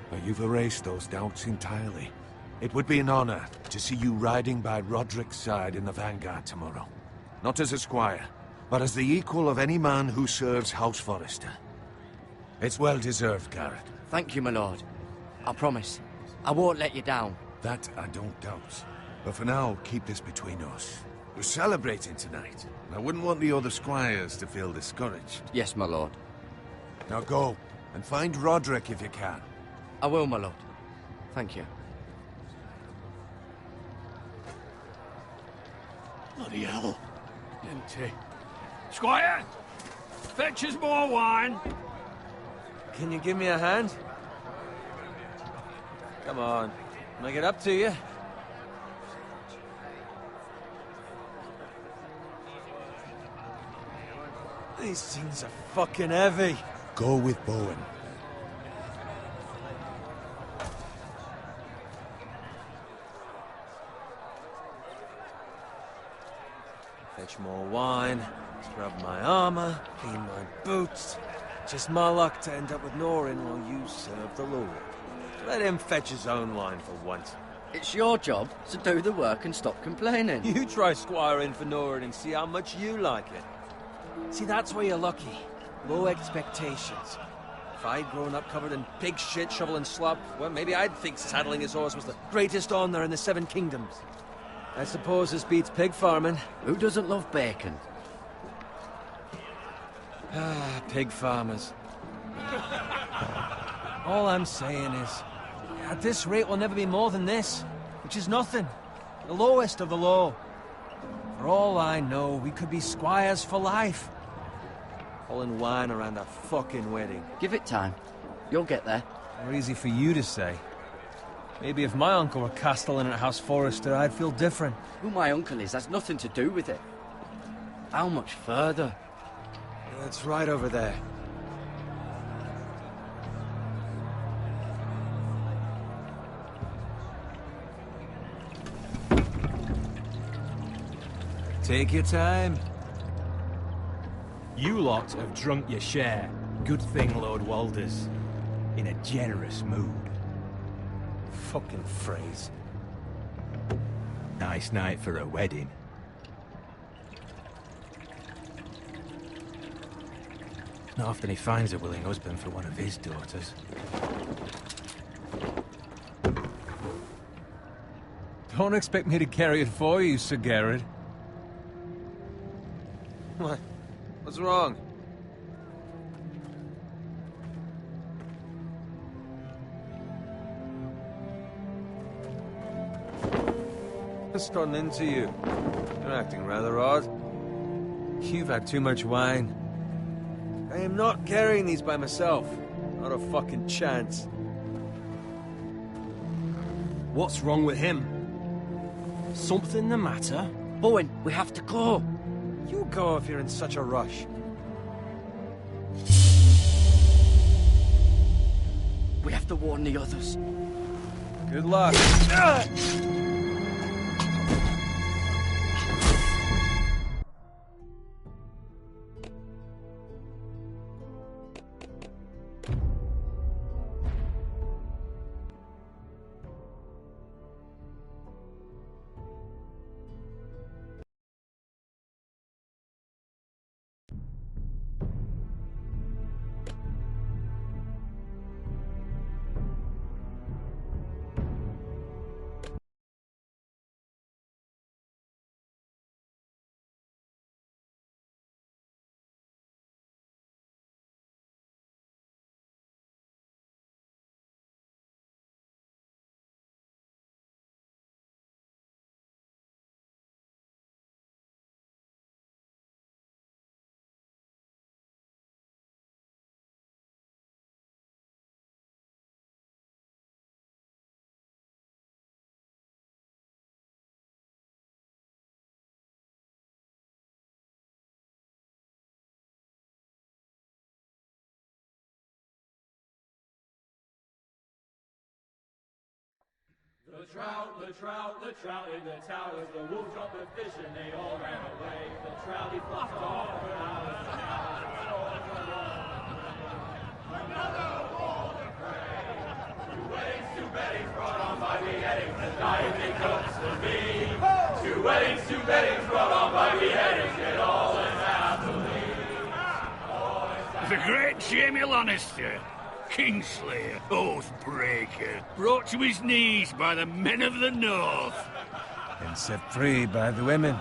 but you've erased those doubts entirely. It would be an honor to see you riding by Roderick's side in the vanguard tomorrow. Not as a squire, but as the equal of any man who serves House Forrester. It's well deserved, Garrett. Thank you, my lord. I promise. I won't let you down. That I don't doubt. But for now, keep this between us. We're celebrating tonight. I wouldn't want the other squires to feel discouraged. Yes, my lord. Now go, and find Roderick if you can. I will, my lord. Thank you. Bloody hell. Empty. Squire! Fetch us more wine! Can you give me a hand? Come on, make it up to you. These things are fucking heavy. Go with Bowen. Fetch more wine, scrub my armor, clean my boots. Just my luck to end up with Norin while you serve the Lord. Let him fetch his own wine for once. It's your job to do the work and stop complaining. You try squiring for Norin and see how much you like it. See, that's where you're lucky. Low expectations. If I'd grown up covered in pig shit, shoveling slop, well, maybe I'd think saddling his horse was the greatest honor in the Seven Kingdoms. I suppose this beats pig farming. Who doesn't love bacon? Ah, pig farmers. All I'm saying is, at this rate we'll never be more than this, which is nothing. The lowest of the low. For all I know, we could be squires for life. Pulling wine around a fucking wedding. Give it time. You'll get there. More easy for you to say. Maybe if my uncle were castellan at House Forrester, I'd feel different. Who my uncle is has nothing to do with it. How much further? It's right over there. Take your time. You lot have drunk your share. Good thing Lord Walder's in a generous mood. Fucking phrase. Nice night for a wedding. Not often he finds a willing husband for one of his daughters. Don't expect me to carry it for you, Sir Garrett. What? What's wrong? What's gotten into you? You're acting rather odd. You've had too much wine. I am not carrying these by myself. Not a fucking chance. What's wrong with him? Something the matter? Bowen, we have to go. You go if you're in such a rush. We have to warn the others. Good luck. The trout in the towers, the wolves dropped the fish and they all ran away. The trout, he flopped off for hours and hours. Another wall to pray. Two weddings, two beddings brought on by beheadings, the dying they comes to me. Two weddings brought on by beheadings, yet all is happily. The great Jaime Lannister, Kingslayer, Oathbreaker, brought to his knees by the men of the North. And set free by the women.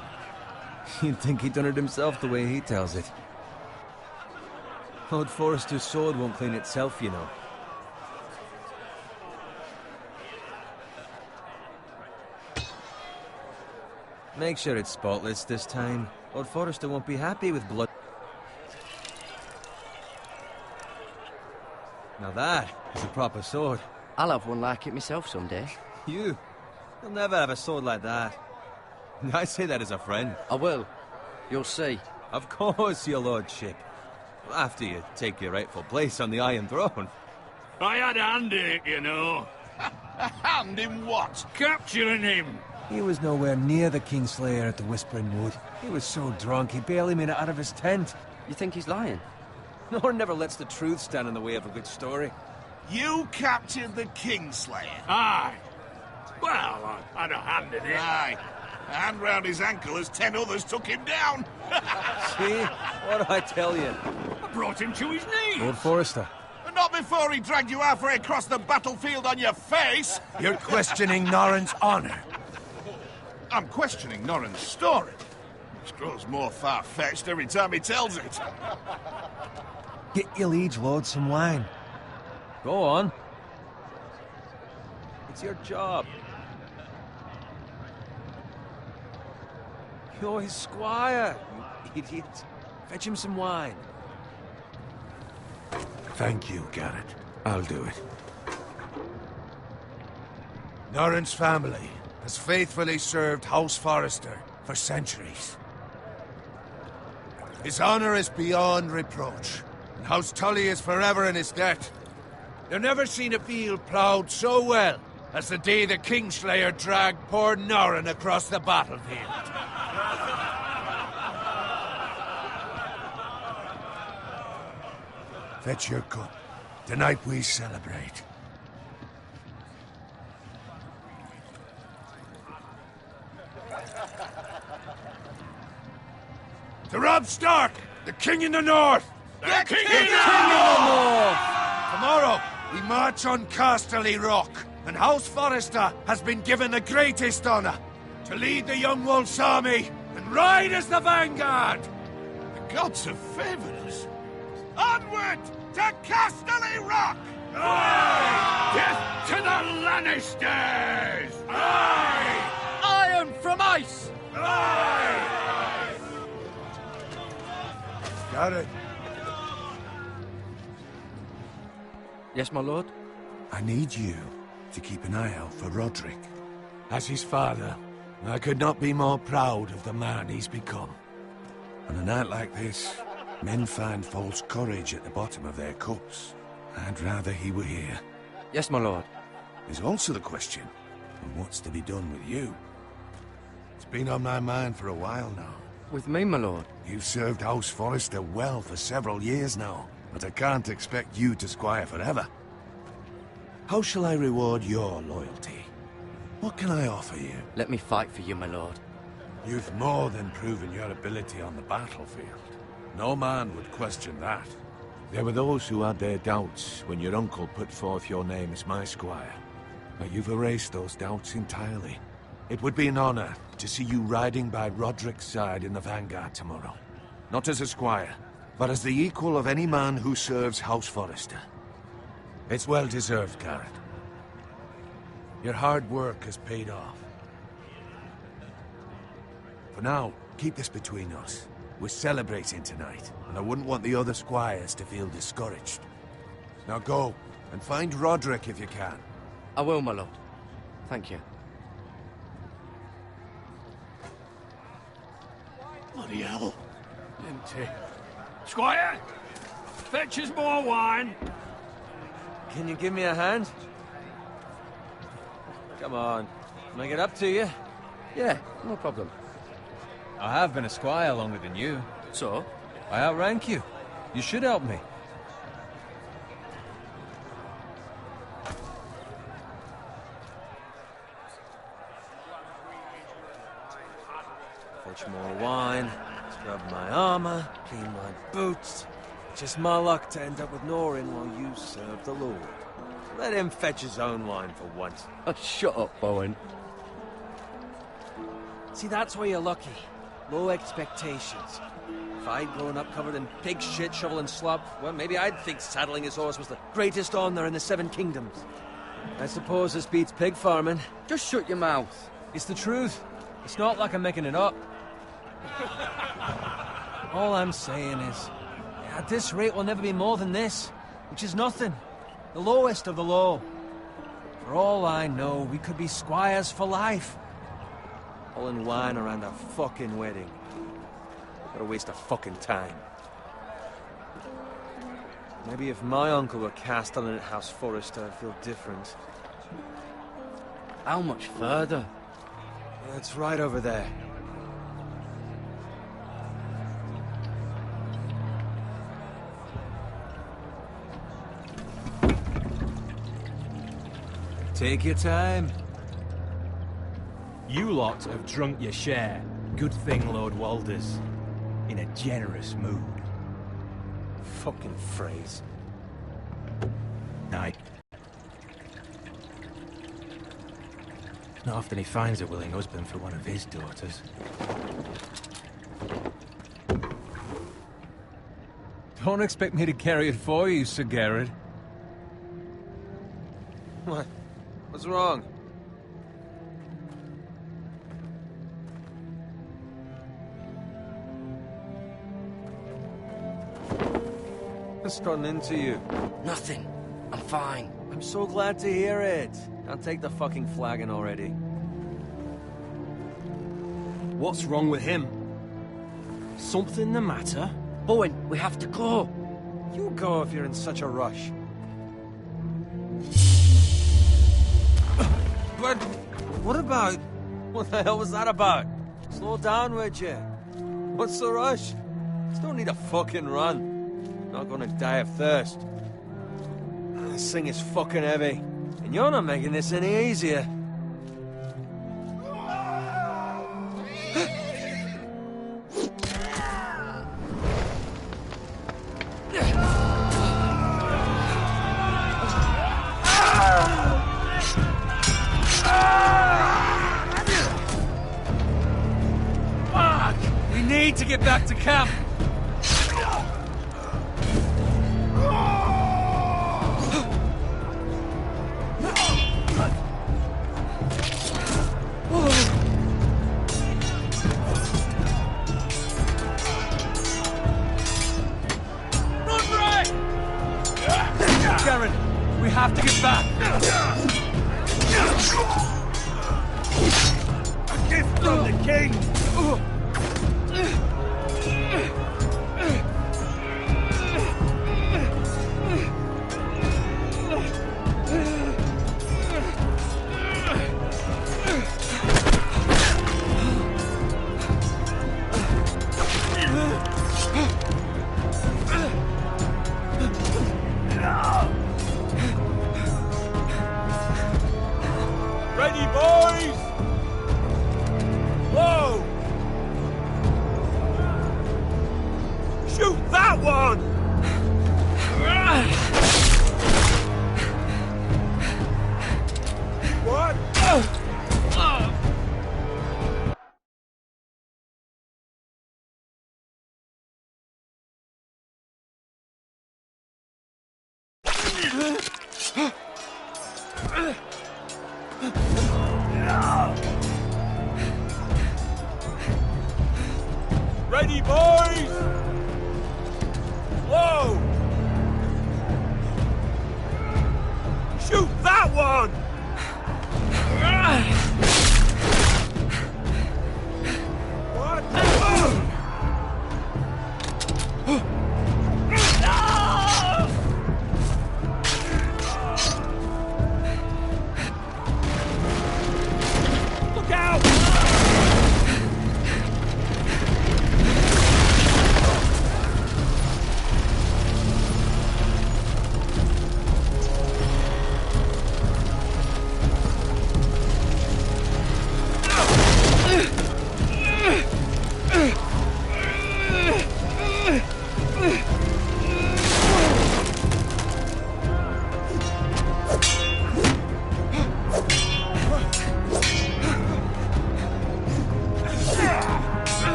You'd think he'd done it himself the way he tells it. Lord Forrester's sword won't clean itself, you know. Make sure it's spotless this time. Lord Forrester won't be happy with blood. Now that is a proper sword. I'll have one like it myself someday. You'll never have a sword like that. I say that as a friend. I will. You'll see. Of course, your lordship. After you take your rightful place on the Iron Throne. I had a hand in it, you know. A hand in what? Capturing him. He was nowhere near the Kingslayer at the Whispering Wood. He was so drunk he barely made it out of his tent. You think he's lying? Nor never lets the truth stand in the way of a good story. You captured the Kingslayer? Aye. Well, I had a hand in it. Aye. A hand round his ankle as 10 others took him down. See? What do I tell you? I brought him to his knees. Lord Forrester. But not before he dragged you halfway across the battlefield on your face. You're questioning Norrin's honor. I'm questioning Norrin's story. Which grows more far-fetched every time he tells it. Get your liege lord some wine. Go on. It's your job. You're his squire, you idiot. Fetch him some wine. Thank you, Garrett. I'll do it. Norrin's family has faithfully served House Forrester for centuries. His honor is beyond reproach, and House Tully is forever in his debt. They've never seen a field ploughed so well as the day the Kingslayer dragged poor Norrin across the battlefield. Fetch your cup. Tonight we celebrate. To Robb Stark, the King in the North! The King in the North! Tomorrow, we march on Casterly Rock, and House Forrester has been given the greatest honor to lead the Young Wolf's army and ride as the vanguard! The gods have favored us. Onward to Casterly Rock! Aye! Death to the Lannisters! Aye! Iron from ice! Aye! Garrett. Yes, my lord? I need you to keep an eye out for Roderick. As his father, I could not be more proud of the man he's become. On a night like this, men find false courage at the bottom of their cups. I'd rather he were here. Yes, my lord. Is also the question of what's to be done with you. It's been on my mind for a while now. With me, my lord? You've served House Forrester well for several years now, but I can't expect you to squire forever. How shall I reward your loyalty? What can I offer you? Let me fight for you, my lord. You've more than proven your ability on the battlefield. No man would question that. There were those who had their doubts when your uncle put forth your name as my squire. But you've erased those doubts entirely. It would be an honor to see you riding by Roderick's side in the vanguard tomorrow. Not as a squire, but as the equal of any man who serves House Forrester. It's well deserved, Garrett. Your hard work has paid off. For now, keep this between us. We're celebrating tonight, and I wouldn't want the other squires to feel discouraged. Now go, and find Roderick if you can. I will, my lord. Thank you. Bloody hell. Empty. Squire! Fetch us more wine! Can you give me a hand? Come on. Can I get up to you? Yeah, no problem. I have been a squire longer than you. So? I outrank you. You should help me. Fetch more wine, scrub my armor, clean my boots. Just my luck to end up with Norin while you serve the Lord. Let him fetch his own wine for once. Oh, shut up, Bowen. See, that's why you're lucky. Low expectations. If I'd grown up covered in pig shit, shovel and slop, well, maybe I'd think saddling his horse was the greatest honor in the Seven Kingdoms. I suppose this beats pig farming. Just shut your mouth. It's the truth. It's not like I'm making it up. All I'm saying is, at this rate we'll never be more than this, which is nothing. The lowest of the low. For all I know, we could be squires for life. All in wine around a fucking wedding. What a waste of fucking time. Maybe if my uncle were castellan at House Forrester, I'd feel different. How much further? It's right over there. Take your time. You lot have drunk your share. Good thing Lord Walder's in a generous mood. Fucking phrase. Aye. Not often he finds a willing husband for one of his daughters. Don't expect me to carry it for you, Sir Garrett. What? What's wrong? What's gotten into you? Nothing. I'm fine. I'm so glad to hear it. Now take the fucking flagon already. What's wrong with him? Something the matter? Bowen, we have to go. You go if you're in such a rush. But what about... What the hell was that about? Slow down, would you? What's the rush? Just don't need a fucking run. Not gonna die of thirst. This thing is fucking heavy. And you're not making this any easier. We need to get back to camp. Garen, we have to get back. A gift from the king. Ready, boys? Whoa! Shoot that one! What? Ready, boys? Whoa! Shoot that one! What? Look out!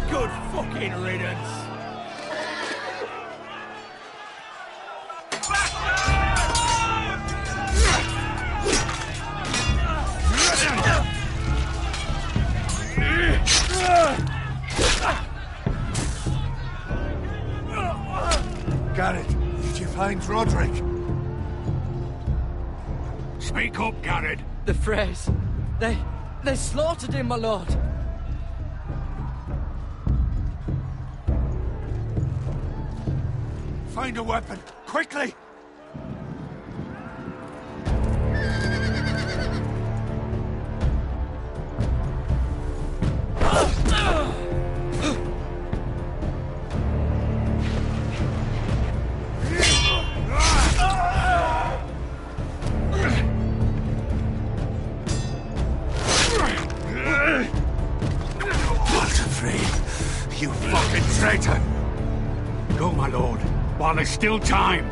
Good fucking riddance! Garrett, did you find Roderick? Speak up, Garrett. The Freys. They slaughtered him, my lord. Find a weapon, quickly! Walter Frey, you fucking traitor! Go, my lord, while there's still time.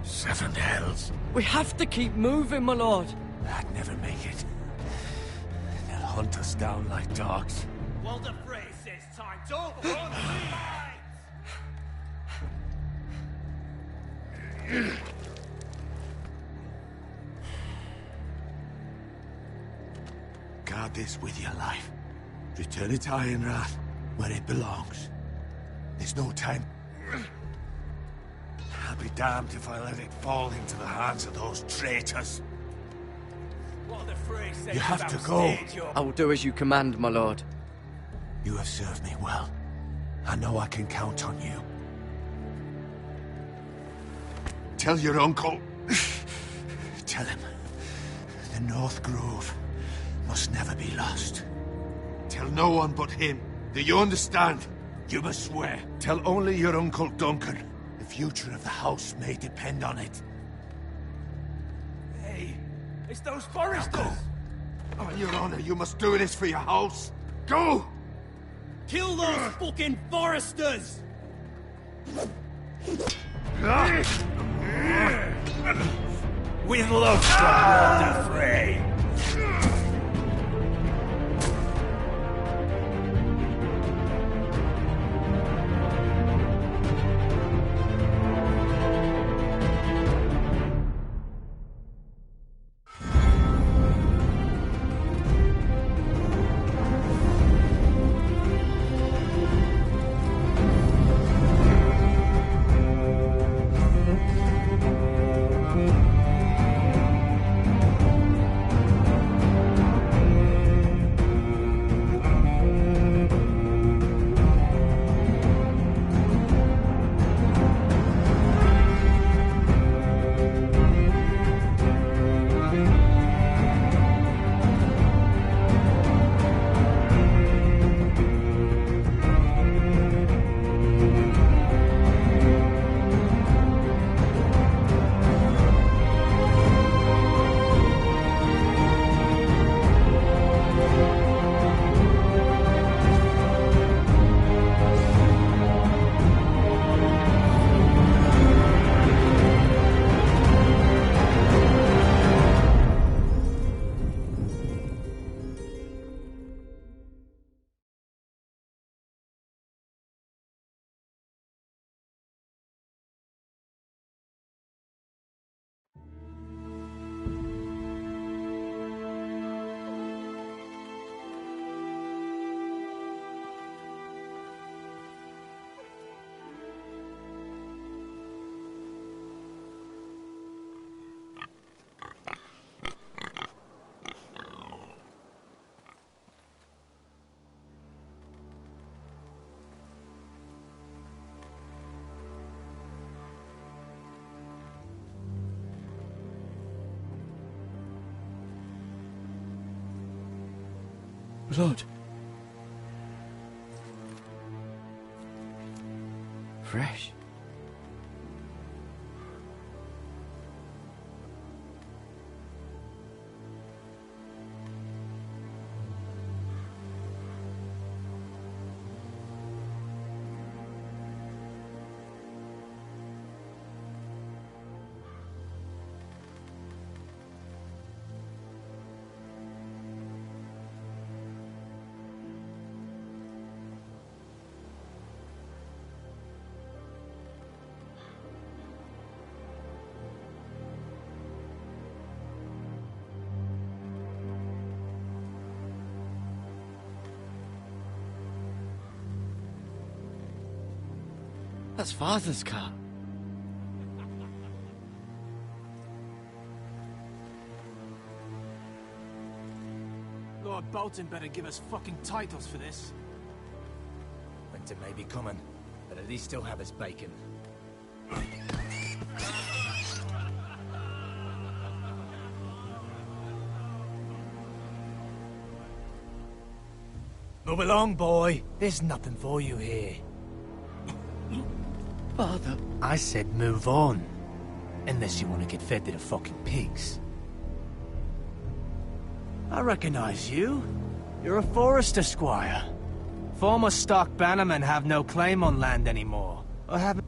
Seven hells. We have to keep moving, my lord. I'd never make it. They'll hunt us down like dogs. Walter Frey says time to run. Guard this with your life. Return it to Ironrath, where it belongs. There's no time. I'll be damned if I let it fall into the hands of those traitors. Walter Frey says You have to go. I will do as you command, my lord. You have served me well. I know I can count on you. Tell your uncle. Tell him. The North Grove must never be lost. Tell no one but him. Do you understand? You must swear. Tell only your Uncle Duncan. The future of the house may depend on it. Hey, it's those Foresters! Now go. On your honor, you must do this for your house. Go! Kill those fucking Foresters! With love from Walter Frey! Blood. Fresh. That's Father's car. Lord Bolton better give us fucking titles for this. Winter may be coming, but at least still have his bacon. Move along, boy. There's nothing for you here. Father. I said move on. Unless you want to get fed to the fucking pigs. I recognize you. You're a Forrester squire. Former stock bannermen have no claim on land anymore. Or haven't...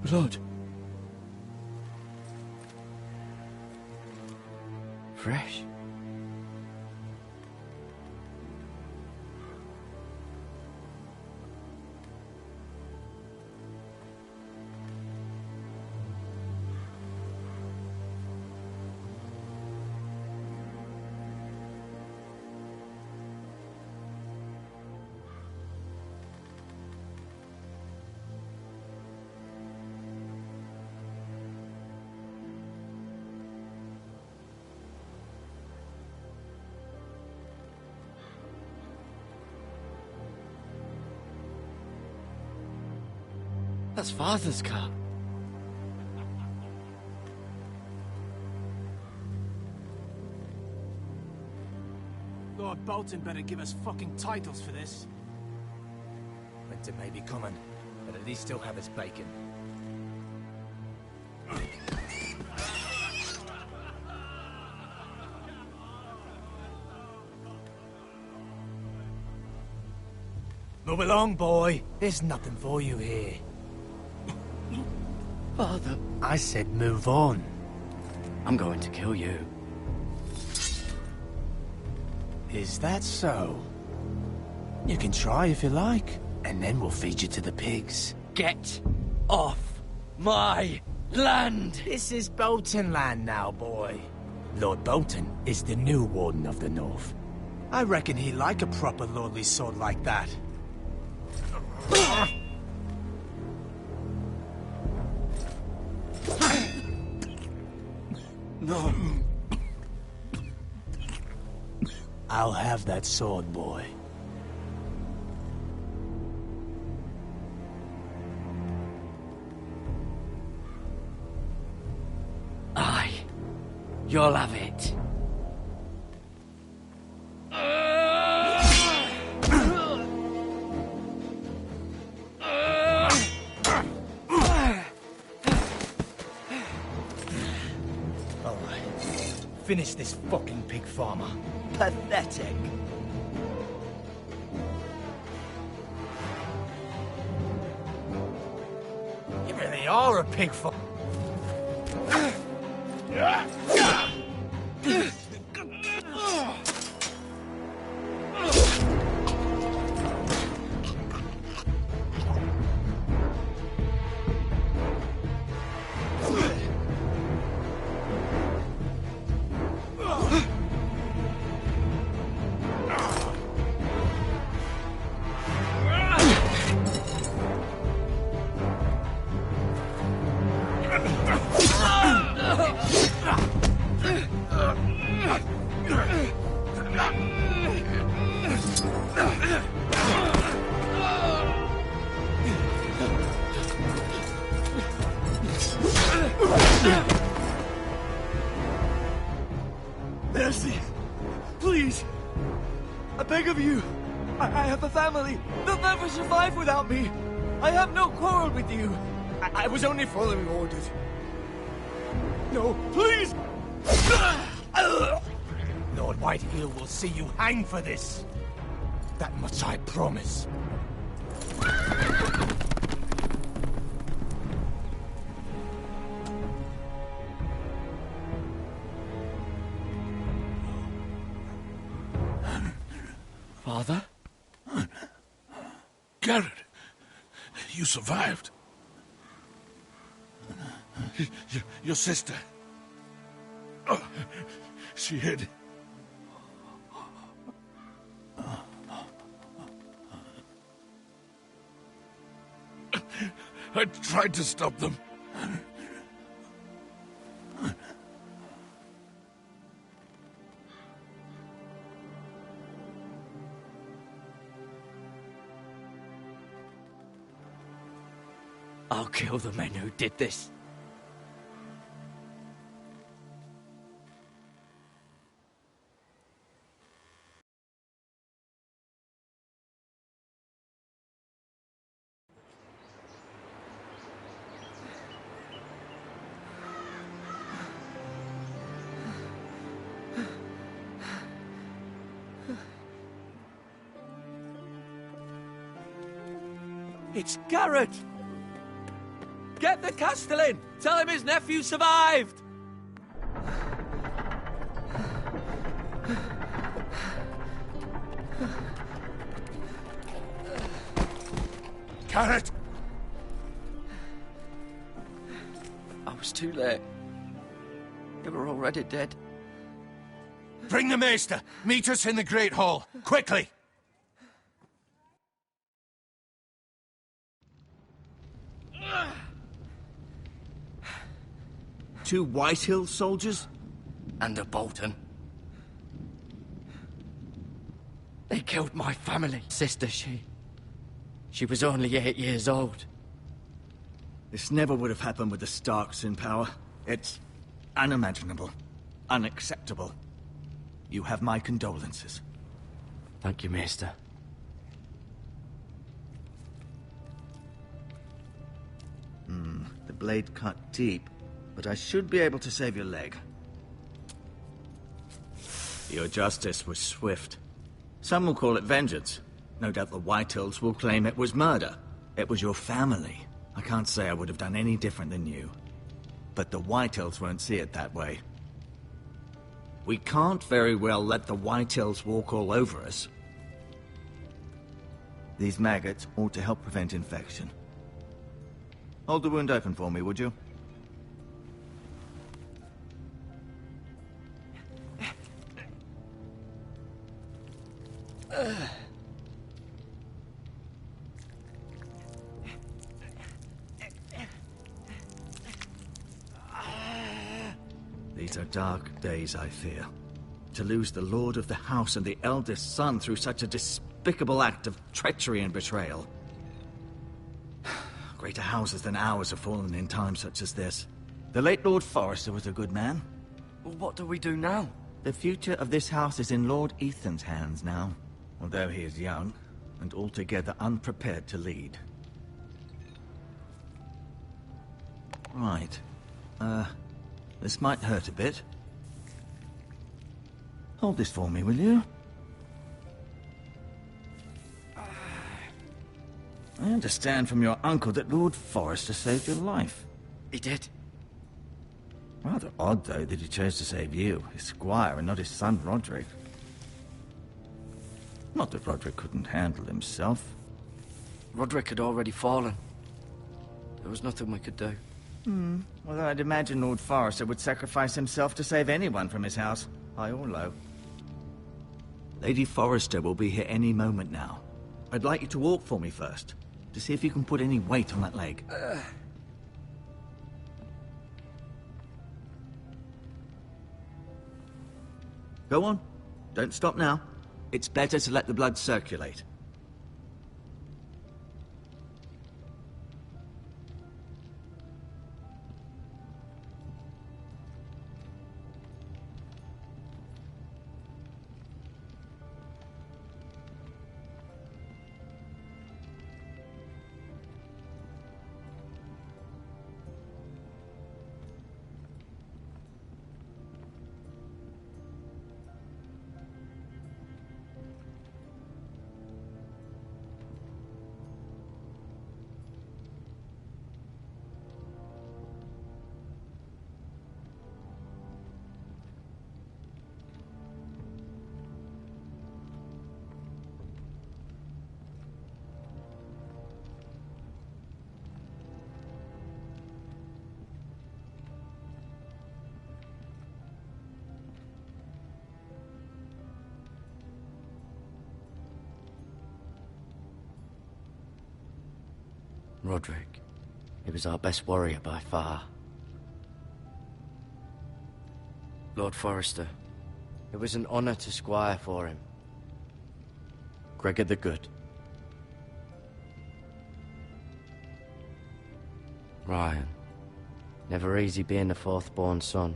Blood. Fresh. That's Father's car. Lord Bolton better give us fucking titles for this. Winter may be coming, but at least still have his bacon. Move along, boy. There's nothing for you here. Father. I said move on. I'm going to kill you. Is that so? You can try if you like, and then we'll feed you to the pigs. Get off my land! This is Bolton land now, boy. Lord Bolton is the new Warden of the North. I reckon he'd like a proper lordly sword like that. No. I'll have that sword, boy. You'll have it. finish this fucking pig farmer. Pathetic. You really are a pig farmer. Mercy! Please! I beg of you! I have a family! They'll never survive without me! I have no quarrel with you! I was only following orders. No, please! Lord Whitehill will see you hang for this. That much I promise. Father? Garrett, you survived. Your sister. Oh, she hid. I tried to stop them. I'll kill the men who did this. It's Garrett! Get the Castellan! Tell him his nephew survived! Garrett! I was too late. They were already dead. Bring the Maester! Meet us in the Great Hall! Quickly! Two Whitehill soldiers? And a Bolton. They killed my family. Sister, she was only 8 years old. This never would have happened with the Starks in power. It's unimaginable. Unacceptable. You have my condolences. Thank you, Maester. The blade cut deep, but I should be able to save your leg. Your justice was swift. Some will call it vengeance. No doubt the Whitehills will claim it was murder. It was your family. I can't say I would have done any different than you. But the Whitehills won't see it that way. We can't very well let the Whitehills walk all over us. These maggots ought to help prevent infection. Hold the wound open for me, would you? These are dark days, I fear. To lose the lord of the house and the eldest son through such a despicable act of treachery and betrayal. Greater houses than ours have fallen in times such as this. The late Lord Forrester was a good man. Well, what do we do now? The future of this house is in Lord Ethan's hands now, although he is young and altogether unprepared to lead. Right. This might hurt a bit. Hold this for me, will you? I understand from your uncle that Lord Forrester saved your life. He did. Rather odd, though, that he chose to save you, his squire, and not his son, Roderick. Not that Roderick couldn't handle himself. Roderick had already fallen. There was nothing we could do. Well, I'd imagine Lord Forrester would sacrifice himself to save anyone from his house, high or low. Lady Forrester will be here any moment now. I'd like you to walk for me first, to see if you can put any weight on that leg. Go on. Don't stop now. It's better to let the blood circulate. Roderick. He was our best warrior by far. Lord Forrester. It was an honor to squire for him. Gregor the Good. Ryan. Never easy being the fourth-born son.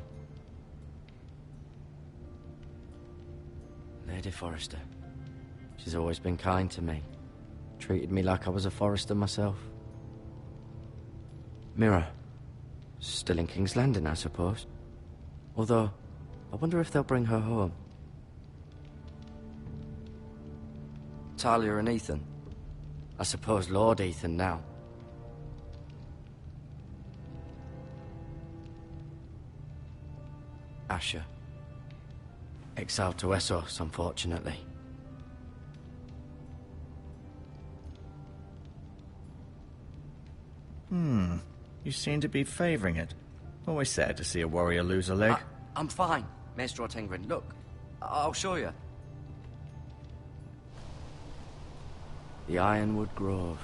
Lady Forrester. She's always been kind to me. Treated me like I was a Forrester myself. Mira. Still in King's Landing, I suppose. Although, I wonder if they'll bring her home. Talia and Ethan. I suppose Lord Ethan now. Asher. Exiled to Essos, unfortunately. You seem to be favoring it. Always sad to see a warrior lose a leg. I'm fine, Maestro Tengrin. Look, I'll show you. The Ironwood Grove.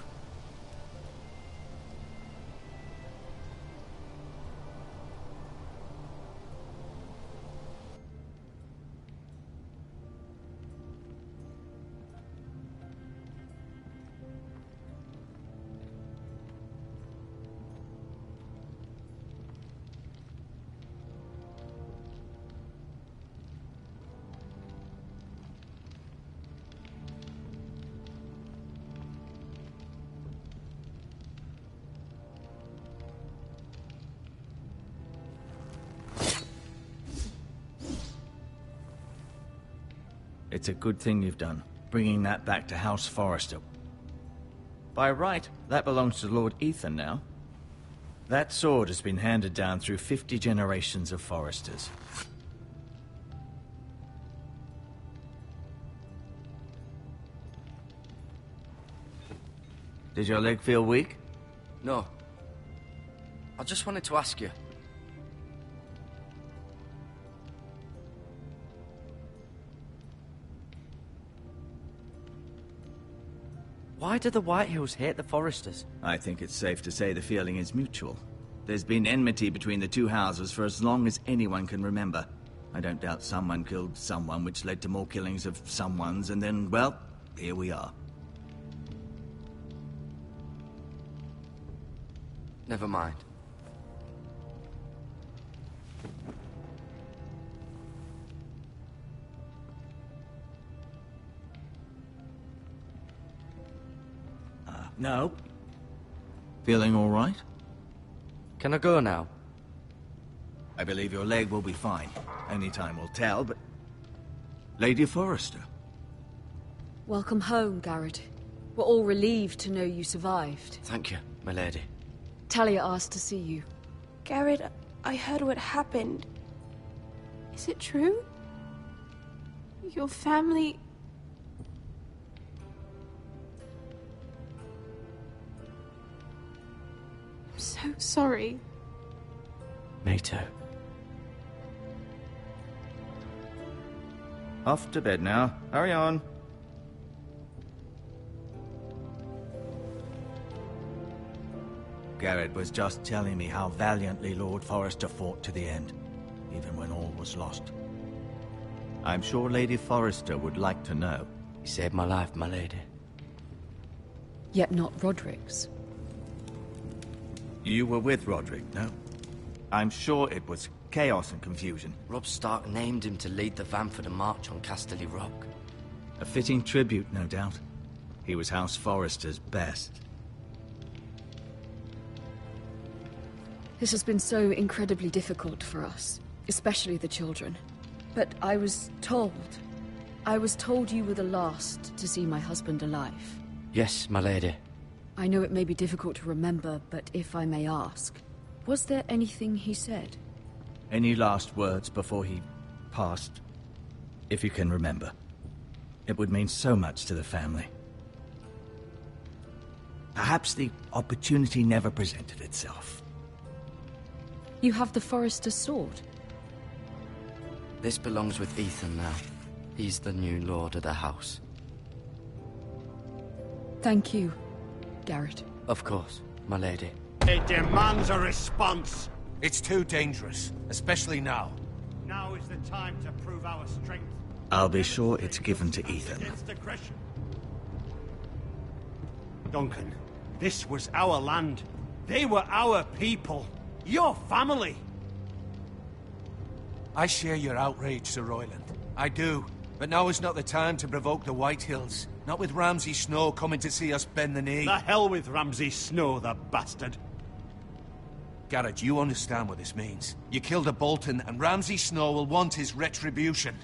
It's a good thing you've done, bringing that back to House Forrester. By right, that belongs to Lord Ethan now. That sword has been handed down through 50 generations of Forresters. Did your leg feel weak? No. I just wanted to ask you. Why do the Whitehills hate the Forresters? I think it's safe to say the feeling is mutual. There's been enmity between the two houses for as long as anyone can remember. I don't doubt someone killed someone, which led to more killings of someones, and then, well, here we are. Never mind. No. Feeling all right? Can I go now? I believe your leg will be fine. Only time will tell, but... Lady Forrester. Welcome home, Garrett. We're all relieved to know you survived. Thank you, my lady. Talia asked to see you. Garrett, I heard what happened. Is it true? Your family... I'm so sorry. Me too. Off to bed now. Hurry on. Garrett was just telling me how valiantly Lord Forrester fought to the end, even when all was lost. I'm sure Lady Forrester would like to know. He saved my life, my lady. Yet not Roderick's. You were with Roderick, no? I'm sure it was chaos and confusion. Robb Stark named him to lead the van for the march on Casterly Rock. A fitting tribute, no doubt. He was House Forrester's best. This has been so incredibly difficult for us, especially the children. But I was told you were the last to see my husband alive. Yes, my lady. I know it may be difficult to remember, but if I may ask, was there anything he said? Any last words before he passed? If you can remember. It would mean so much to the family. Perhaps the opportunity never presented itself. You have the Forrester sword. This belongs with Ethan now. He's the new lord of the house. Thank you, Garrett. Of course, my lady. It demands a response. It's too dangerous, especially now. Now is the time to prove our strength. I'll be sure it's given to Ethan. Duncan, this was our land. They were our people. Your family. I share your outrage, Sir Royland. I do. But now is not the time to provoke the Whitehills. Not with Ramsay Snow coming to see us bend the knee. The hell with Ramsay Snow, the bastard. Garrett, you understand what this means. You killed a Bolton, and Ramsay Snow will want his retribution.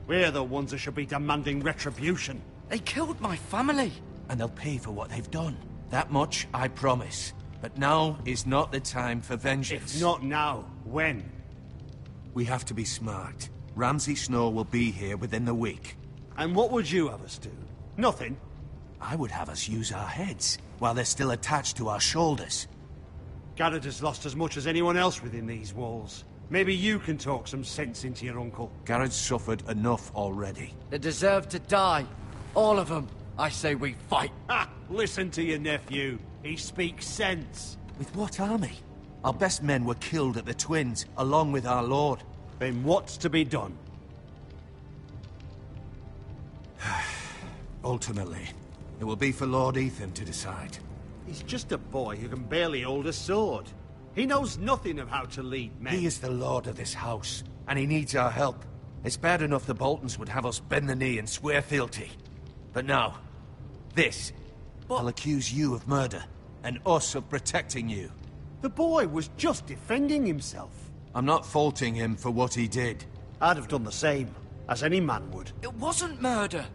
We're the ones that should be demanding retribution. They killed my family. And they'll pay for what they've done. That much, I promise. But now is not the time for vengeance. If not now, when? We have to be smart. Ramsay Snow will be here within the week. And what would you have us do? Nothing? I would have us use our heads, while they're still attached to our shoulders. Garrett has lost as much as anyone else within these walls. Maybe you can talk some sense into your uncle. Garrett's suffered enough already. They deserve to die. All of them. I say we fight. Ha! Listen to your nephew. He speaks sense. With what army? Our best men were killed at the Twins, along with our lord. Then what's to be done? Ultimately, it will be for Lord Ethan to decide. He's just a boy who can barely hold a sword. He knows nothing of how to lead men. He is the lord of this house, and he needs our help. It's bad enough the Boltons would have us bend the knee and swear fealty. But now, this. I'll accuse you of murder, and us of protecting you. The boy was just defending himself. I'm not faulting him for what he did. I'd have done the same, as any man would. It wasn't murder.